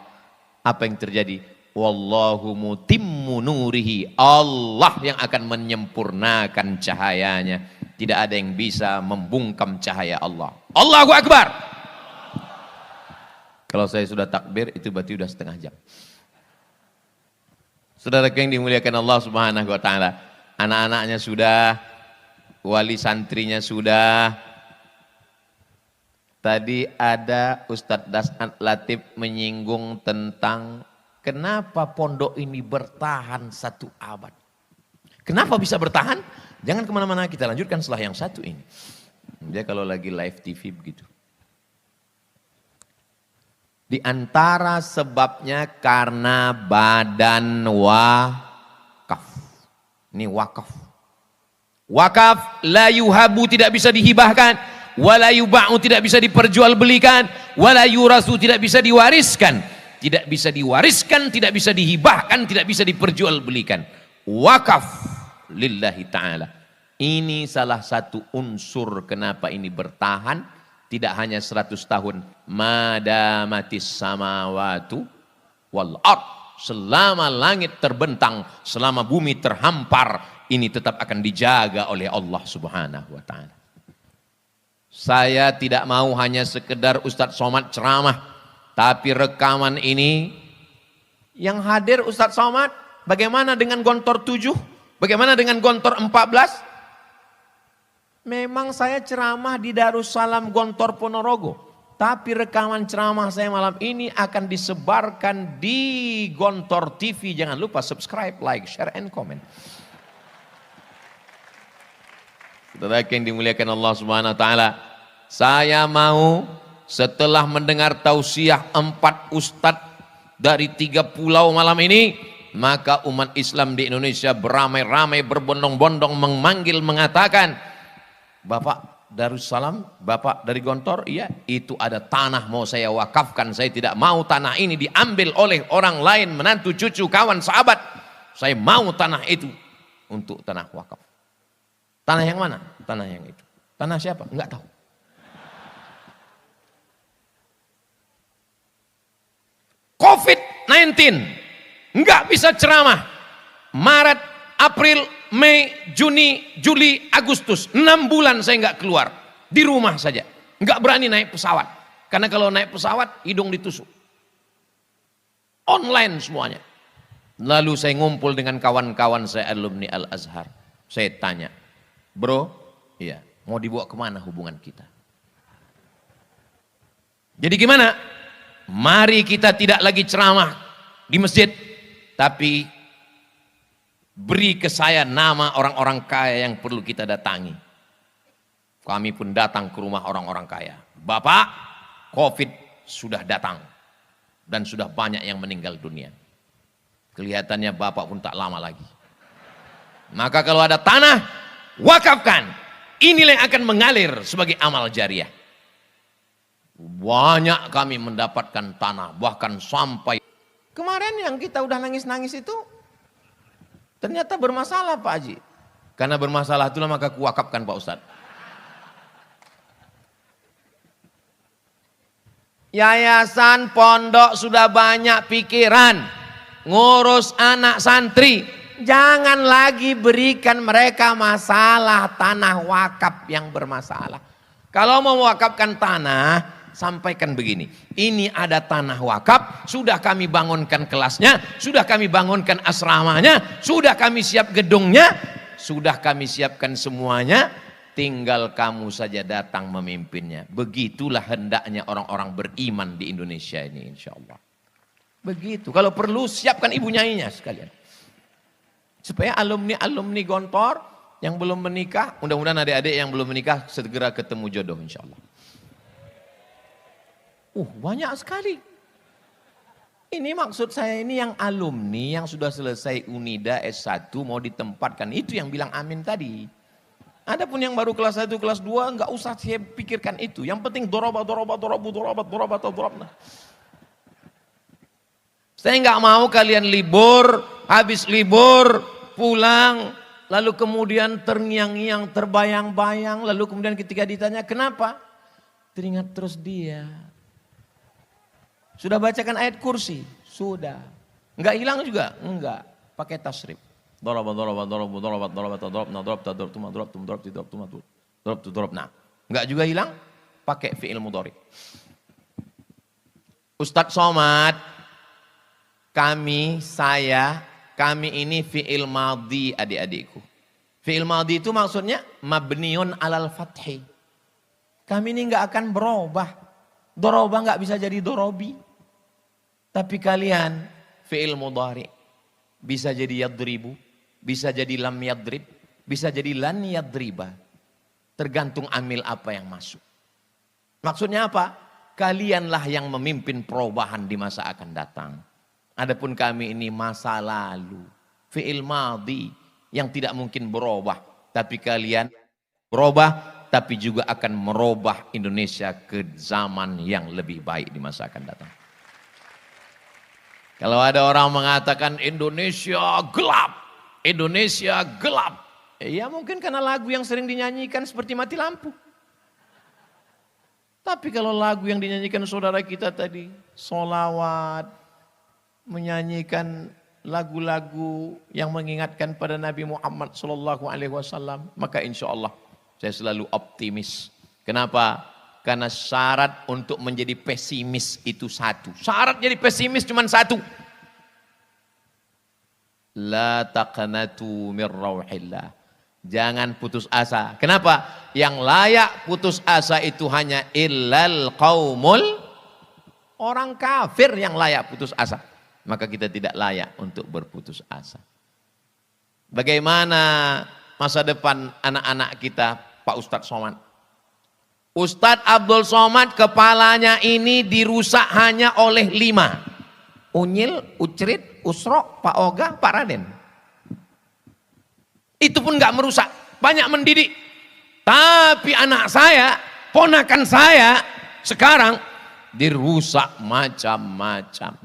Apa yang terjadi? Wallahu mutimmu nurihi. Allah yang akan menyempurnakan cahayanya. Tidak ada yang bisa membungkam cahaya Allah. Allahu Akbar. Kalau saya sudah takbir itu berarti sudah setengah jam. Saudara yang dimuliakan Allah Subhanahu wa taala, anak-anaknya sudah, wali santrinya sudah. Tadi ada Ustadz Das'ad Latif menyinggung tentang kenapa pondok ini bertahan 1 abad. Kenapa bisa bertahan? Jangan kemana-mana, kita lanjutkan setelah yang satu ini. Dia kalau lagi live TV begitu. Di antara sebabnya karena badan wakaf. Ini wakaf. Wakaf la yuhabu, tidak bisa dihibahkan. Wala yuba'u, tidak bisa diperjualbelikan. Wala yurasu, tidak bisa diwariskan. Tidak bisa diwariskan, tidak bisa dihibahkan, tidak bisa diperjualbelikan. Wakaf lillahi ta'ala. Ini salah satu unsur kenapa ini bertahan. Tidak hanya 100 tahun. Madamatis samawatu wal ard. Selama langit terbentang, selama bumi terhampar, ini tetap akan dijaga oleh Allah Subhanahu wa ta'ala. Saya tidak mau hanya sekedar Ustadz Somad ceramah. Tapi rekaman ini yang hadir Ustadz Somad, bagaimana dengan Gontor 7? Bagaimana dengan Gontor 14? Memang saya ceramah di Darussalam Gontor Ponorogo. Tapi rekaman ceramah saya malam ini akan disebarkan di Gontor TV. Jangan lupa subscribe, like, share, and comment. Saudara yang dimuliakan Allah Subhanahu wa taala, saya mau setelah mendengar tausiah 4 ustadz dari 3 pulau malam ini, maka umat Islam di Indonesia beramai-ramai, berbondong-bondong memanggil, mengatakan, Bapak Darussalam, Bapak dari Gontor, iya, itu ada tanah mau saya wakafkan. Saya tidak mau tanah ini diambil oleh orang lain, menantu, cucu, kawan, sahabat. Saya mau tanah itu untuk tanah wakaf. Tanah yang mana? Tanah yang itu. Tanah siapa? Enggak tahu. COVID-19, enggak bisa ceramah. Maret, April, Mei, Juni, Juli, Agustus, 6 bulan saya enggak keluar. Di rumah saja. Enggak berani naik pesawat. Karena kalau naik pesawat, hidung ditusuk. Online semuanya. Lalu saya ngumpul dengan kawan-kawan saya alumni Al-Azhar. Saya tanya, bro, iya, mau dibawa kemana hubungan kita? Jadi gimana? Mari kita tidak lagi ceramah di masjid, tapi Beri ke saya nama orang-orang kaya yang perlu kita datangi. Kami pun datang ke rumah orang-orang kaya. Bapak, COVID sudah datang. Dan sudah banyak yang meninggal dunia. Kelihatannya Bapak pun tak lama lagi. Maka kalau ada tanah, wakafkan. Inilah yang akan mengalir sebagai amal jariah. Banyak kami mendapatkan tanah. Bahkan sampai kemarin yang kita udah nangis-nangis itu ternyata bermasalah Pak Haji. Karena bermasalah itulah maka kuwakafkan Pak Ustadz. Yayasan pondok sudah banyak pikiran. Ngurus anak santri. Jangan lagi berikan mereka masalah tanah wakaf yang bermasalah. Kalau mau mewakafkan tanah, sampaikan begini. Ini ada tanah wakaf, sudah kami bangunkan kelasnya, sudah kami bangunkan asramanya, sudah kami siap gedungnya, sudah kami siapkan semuanya, tinggal kamu saja datang memimpinnya. Begitulah hendaknya orang-orang beriman di Indonesia ini insya Allah. Begitu, kalau perlu siapkan ibu nyainya sekalian. Supaya alumni-alumni Gontor yang belum menikah, mudah-mudahan adik-adik yang belum menikah segera ketemu jodoh insya Allah. Banyak sekali. Ini maksud saya ini yang alumni yang sudah selesai Unida S1 mau ditempatkan. Itu yang bilang amin tadi. Adapun yang baru kelas 1, kelas 2 enggak usah saya pikirkan itu. Yang penting dorobat. Saya enggak mau kalian libur, habis libur pulang, lalu kemudian terngiang-ngiang, terbayang-bayang, lalu kemudian ketika ditanya kenapa? Teringat terus dia. Sudah bacakan ayat kursi? Sudah. Enggak hilang juga? Enggak. Pakai tasrif. Nah, enggak juga hilang? Pakai fi'il mudhari. Ustadz Somad, kami ini fi'il madhi adik-adikku. Fi'il madhi itu maksudnya mabniun alal fathi. Kami ini enggak akan berubah. Doroba enggak bisa jadi dorobi. Tapi kalian fi'il mudhari bisa jadi yadribu, bisa jadi lam yadrib, bisa jadi lan yadriba. Tergantung amil apa yang masuk. Maksudnya apa? Kalianlah yang memimpin perubahan di masa akan datang. Adapun kami ini masa lalu, fi'il madhi yang tidak mungkin berubah, tapi kalian berubah, tapi juga akan merubah Indonesia ke zaman yang lebih baik di masa akan datang. Kalau ada orang mengatakan Indonesia gelap. Ya mungkin karena lagu yang sering dinyanyikan seperti mati lampu. Tapi kalau lagu yang dinyanyikan saudara kita tadi, sholawat, menyanyikan lagu-lagu yang mengingatkan pada Nabi Muhammad SAW, maka insya Allah saya selalu optimis. Kenapa? Karena syarat untuk menjadi pesimis itu satu. Syarat jadi pesimis cuma satu. La taqnatu min rauhillah. Jangan putus asa. Kenapa? Yang layak putus asa itu hanya illal qaumul, orang kafir yang layak putus asa. Maka kita tidak layak untuk berputus asa. Bagaimana masa depan anak-anak kita, Pak Ustadz Somad? Ustadz Abdul Somad kepalanya ini dirusak hanya oleh 5. Unyil, Ucrit, Usro, Pak Oga, Pak Raden. Itu pun gak merusak, banyak mendidik. Tapi anak saya, ponakan saya sekarang dirusak macam-macam.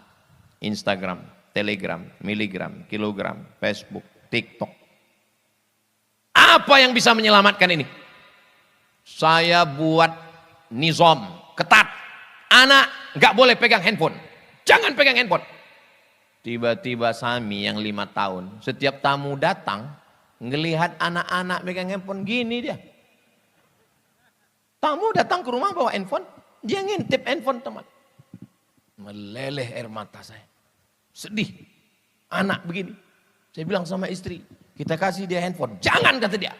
Instagram, Telegram, Miligram, Kilogram, Facebook, TikTok. Apa yang bisa menyelamatkan ini? Saya buat nizam ketat. Anak gak boleh pegang handphone. Jangan pegang handphone. Tiba-tiba Sami yang 5 tahun, setiap tamu datang, ngelihat anak-anak pegang handphone gini dia. Tamu datang ke rumah bawa handphone, dia ngintip handphone teman. Meleleh air mata saya. Sedih. Anak begini. Saya bilang sama istri, kita kasih dia handphone. Jangan, kata dia.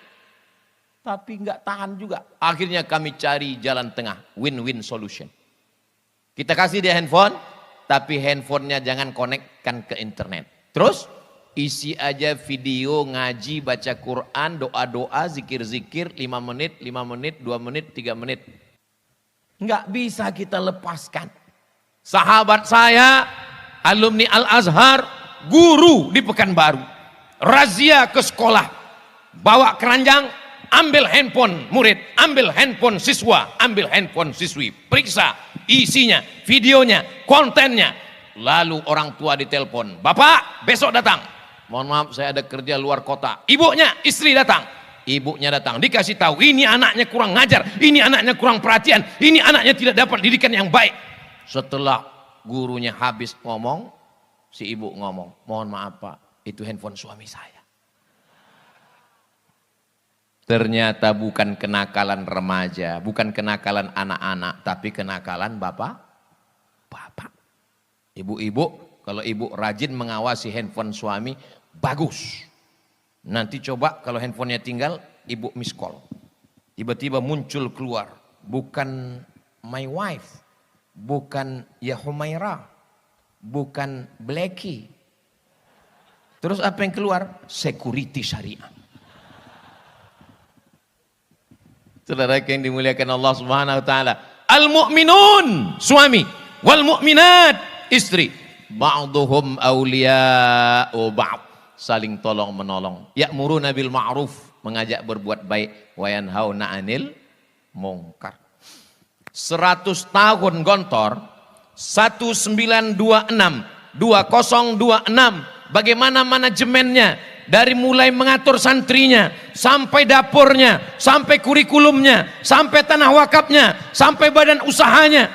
Tapi enggak tahan juga. Akhirnya kami cari jalan tengah, win-win solution. Kita kasih dia handphone, tapi handphonenya jangan konekkan ke internet. Terus isi aja video ngaji, baca Quran, doa-doa, zikir-zikir 5 menit, 5 menit, 2 menit, 3 menit. Enggak bisa kita lepaskan. Sahabat saya, alumni Al-Azhar, guru di Pekanbaru, razia ke sekolah, bawa keranjang, ambil handphone murid, ambil handphone siswa, ambil handphone siswi, periksa isinya, videonya, kontennya. Lalu orang tua ditelepon, "Bapak, besok datang." "Mohon maaf, saya ada kerja luar kota." Ibunya, istri datang. Ibunya datang, dikasih tahu, ini anaknya kurang ngajar, ini anaknya kurang perhatian, ini anaknya tidak dapat didikan yang baik. Setelah gurunya habis ngomong, si ibu ngomong, "Mohon maaf Pak, itu handphone suami saya." Ternyata bukan kenakalan remaja, bukan kenakalan anak-anak, tapi kenakalan bapak. Ibu-ibu, kalau ibu rajin mengawasi handphone suami, bagus. Nanti coba kalau handphonenya tinggal, ibu miss call. Tiba-tiba muncul keluar, bukan my wife, bukan ya Humaira, bukan Blacky. Terus apa yang keluar? Security syariah. Saudara yang dimuliakan Allah Subhanahu wa taala, al-mu'minun suami, wal mu'minat istri, ba'duhum awliya'u ba'd, saling tolong menolong. Ya'muruna bil ma'ruf, mengajak berbuat baik, wa yanhauna 'anil munkar. 100 tahun Gontor, 1926, 2026, bagaimana manajemennya? Dari mulai mengatur santrinya, sampai dapurnya, sampai kurikulumnya, sampai tanah wakafnya, sampai badan usahanya.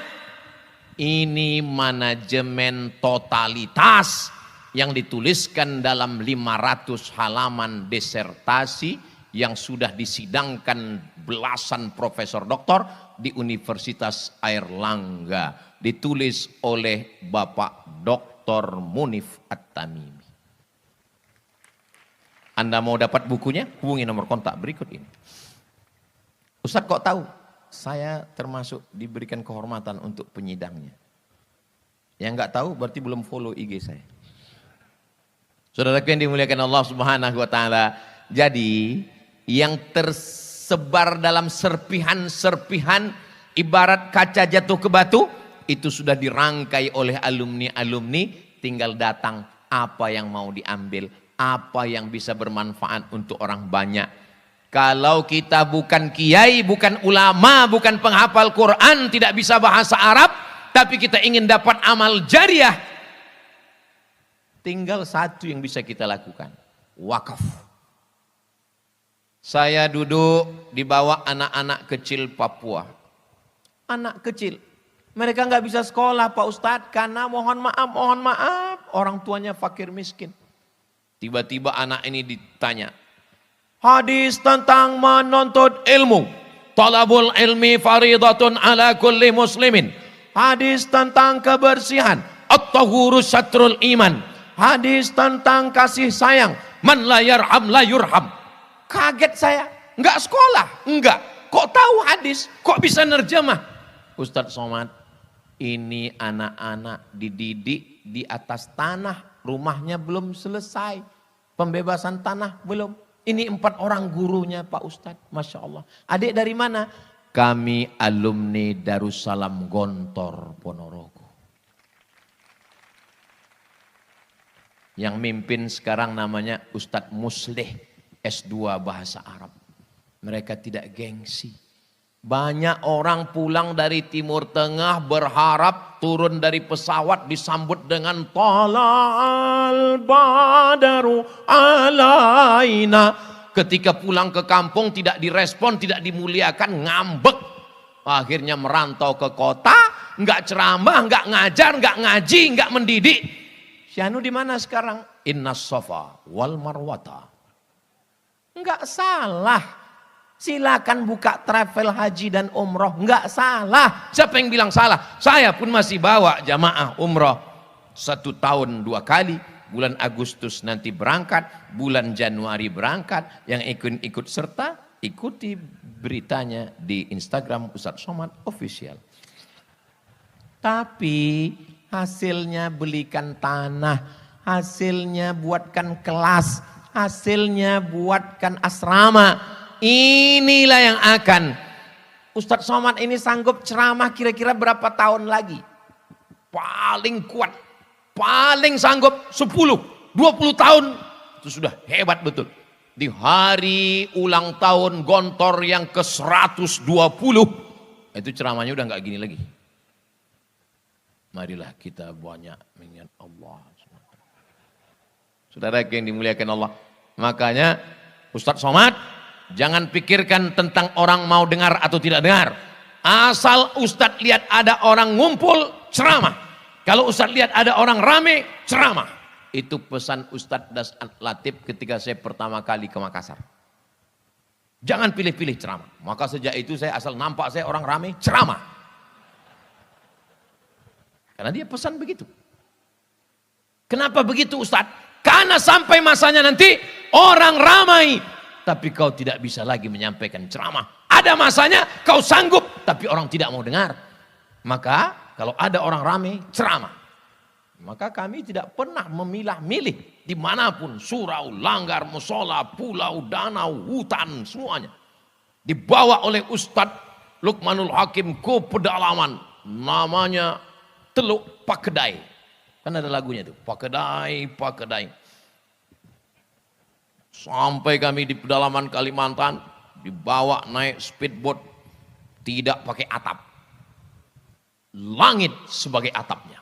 Ini manajemen totalitas yang dituliskan dalam 500 halaman disertasi yang sudah disidangkan belasan profesor doktor di Universitas Airlangga. Ditulis oleh Bapak Dr. Munif At-Tamimi. Anda mau dapat bukunya? Hubungi nomor kontak berikut ini. Ustadz kok tahu? Saya termasuk diberikan kehormatan untuk penyidangnya. Yang nggak tahu berarti belum follow IG saya. Saudaraku yang dimuliakan Allah Subhanahu wa taala. Jadi yang tersebar dalam serpihan-serpihan ibarat kaca jatuh ke batu, itu sudah dirangkai oleh alumni-alumni, tinggal datang apa yang mau diambil, apa yang bisa bermanfaat untuk orang banyak. Kalau kita bukan kiai, bukan ulama, bukan penghafal Quran, tidak bisa bahasa Arab, tapi kita ingin dapat amal jariah, tinggal satu yang bisa kita lakukan, wakaf. Saya duduk di bawah anak-anak kecil Papua. Anak kecil, mereka nggak bisa sekolah Pak Ustadz, karena mohon maaf, orang tuanya fakir miskin. Tiba-tiba anak ini ditanya, hadis tentang menuntut ilmu. Talabul ilmi faridatun ala kulli muslimin. Hadis tentang kebersihan. At-tahuru syatrul iman. Hadis tentang kasih sayang. Man la yarham la yurham. Kaget saya. Enggak sekolah? Enggak. Kok tahu hadis? Kok bisa nerjemah? Ustadz Somad, ini anak-anak dididik di atas tanah. Rumahnya belum selesai, pembebasan tanah belum. Ini 4 orang gurunya Pak Ustadz, Masya Allah. Adik dari mana? Kami alumni Darussalam Gontor Ponorogo. Yang mimpin sekarang namanya Ustadz Muslih, S2 Bahasa Arab. Mereka tidak gengsi. Banyak orang pulang dari Timur Tengah berharap turun dari pesawat disambut dengan tala'al badaru alaina. Ketika pulang ke kampung tidak direspon, tidak dimuliakan, ngambek. Akhirnya merantau ke kota, nggak ceramah, nggak ngajar, nggak ngaji, nggak mendidik. Syanu di mana sekarang? Innas safa wal marwata. Nggak salah. Silakan buka travel haji dan umroh, nggak salah. Siapa yang bilang salah? Saya pun masih bawa jamaah umroh 1 tahun 2 kali. Bulan Agustus nanti berangkat, bulan Januari berangkat. Yang ikut serta, ikuti beritanya di Instagram Ustadz Somad Official. Tapi hasilnya belikan tanah, hasilnya buatkan kelas, hasilnya buatkan asrama. Inilah yang akan. Ustadz Somad ini sanggup ceramah kira-kira berapa tahun lagi? Paling kuat, paling sanggup 10, 20 tahun. Itu sudah hebat betul. Di hari ulang tahun Gontor yang ke-120, itu ceramahnya udah nggak gini lagi. Marilah kita banyak mengingat Allah. Saudara yang dimuliakan Allah. Makanya Ustadz Somad, jangan pikirkan tentang orang mau dengar atau tidak dengar. Asal Ustadz lihat ada orang ngumpul, ceramah. Kalau Ustadz lihat ada orang rame, ceramah. Itu pesan Ustadz Das'ad Latif ketika saya pertama kali ke Makassar. Jangan pilih-pilih ceramah. Maka sejak itu saya asal nampak saya orang rame, ceramah. Karena dia pesan begitu. Kenapa begitu Ustadz? Karena sampai masanya nanti orang ramai, tapi kau tidak bisa lagi menyampaikan ceramah. Ada masanya kau sanggup, tapi orang tidak mau dengar. Maka kalau ada orang ramai, ceramah. Maka kami tidak pernah memilah-milih dimanapun, surau, langgar, musola, pulau, danau, hutan, semuanya. Dibawa oleh Ustadz Luqmanul Hakim ke pedalaman, namanya Teluk Pakedai. Kan ada lagunya tuh, Pakedai, Pakedai. Sampai kami di pedalaman Kalimantan, dibawa naik speedboat, tidak pakai atap. Langit sebagai atapnya.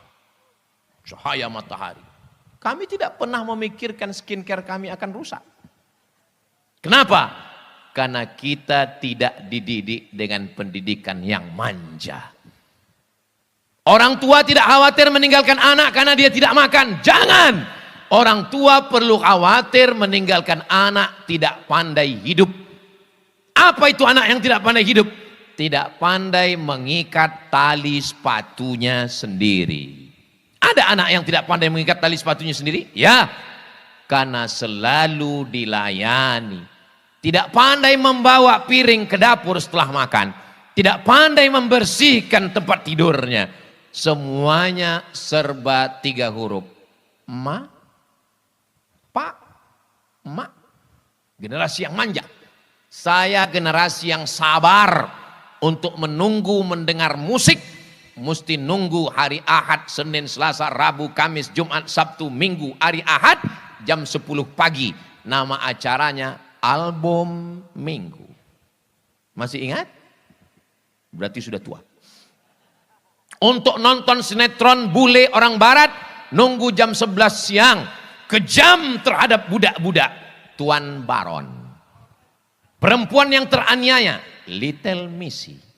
Cahaya matahari. Kami tidak pernah memikirkan skincare kami akan rusak. Kenapa? Karena kita tidak dididik dengan pendidikan yang manja. Orang tua tidak khawatir meninggalkan anak karena dia tidak makan. Jangan. Orang tua perlu khawatir meninggalkan anak tidak pandai hidup. Apa itu anak yang tidak pandai hidup? Tidak pandai mengikat tali sepatunya sendiri. Ada anak yang tidak pandai mengikat tali sepatunya sendiri? Ya. Karena selalu dilayani. Tidak pandai membawa piring ke dapur setelah makan. Tidak pandai membersihkan tempat tidurnya. Semuanya serba 3 huruf. Ma, pa, ma. Generasi yang manja. Saya generasi yang sabar untuk menunggu mendengar musik. Mesti nunggu hari Ahad, Senin, Selasa, Rabu, Kamis, Jumat, Sabtu, Minggu, hari Ahad jam 10 pagi. Nama acaranya Album Minggu. Masih ingat? Berarti sudah tua. Untuk nonton sinetron bule orang barat, nunggu jam 11 siang. Kejam terhadap budak-budak. Tuan Baron. Perempuan yang teraniaya, Little Missy.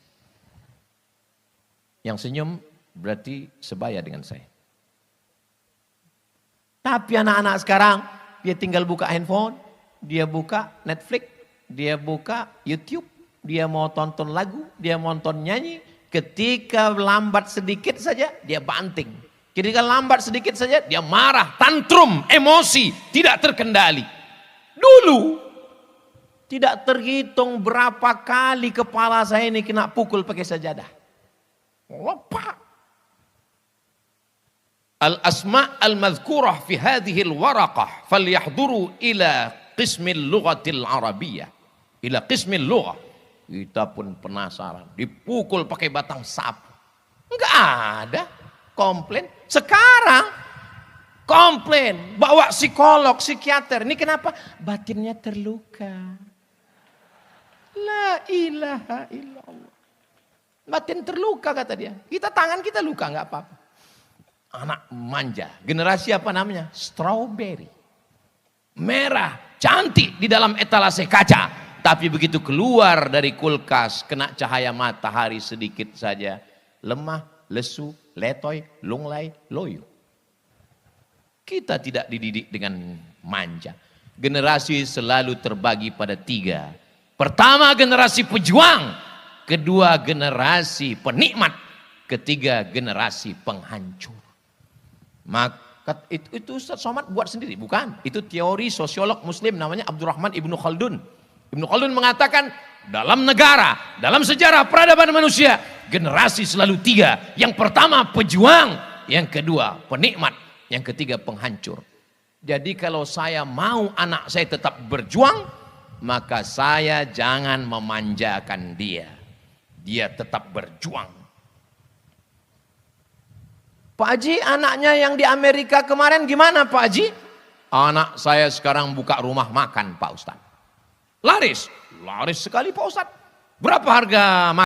Yang senyum berarti sebaya dengan saya. Tapi anak-anak sekarang, dia tinggal buka handphone, dia buka Netflix, dia buka YouTube, dia mau tonton lagu, dia mau tonton nyanyi. Ketika lambat sedikit saja, dia banting. Ketika lambat sedikit saja, dia marah, tantrum, emosi, tidak terkendali. Dulu, tidak terhitung berapa kali kepala saya ini kena pukul pakai sajadah. Lepak. Al-asma' al-madhkurah fi hadhil waraqah falyahduru ila qismil lughatil arabiyyah. Ila qismil lughah. Kita pun penasaran. Dipukul pakai batang sapu. Enggak ada komplain. Sekarang komplain. Bawa psikolog, psikiater. Ini kenapa? Batinnya terluka. La ilaha illallah. Batin terluka kata dia. Kita tangan kita luka enggak apa-apa. Anak manja. Generasi apa namanya? Strawberry. Merah. Cantik di dalam etalase kaca. Tapi begitu keluar dari kulkas, kena cahaya matahari sedikit saja. Lemah, lesu, letoy, lunglai, loyo. Kita tidak dididik dengan manja. Generasi selalu terbagi pada 3. Pertama generasi pejuang. Kedua generasi penikmat. Ketiga generasi penghancur. Maka itu Ustadz Somad buat sendiri, bukan? Itu teori sosiolog muslim namanya Abdurrahman Ibnu Khaldun. Ibnu Khaldun mengatakan dalam negara, dalam sejarah peradaban manusia, generasi selalu 3. Yang pertama pejuang, yang kedua penikmat, Yang ketiga penghancur. Jadi kalau saya mau anak saya tetap berjuang, maka saya jangan memanjakan dia. Dia tetap berjuang. Pak Haji, anaknya yang di Amerika kemarin gimana Pak Haji? Anak saya sekarang buka rumah makan Pak Ustadz. Laris sekali Pak Ustadz. Berapa harga makan?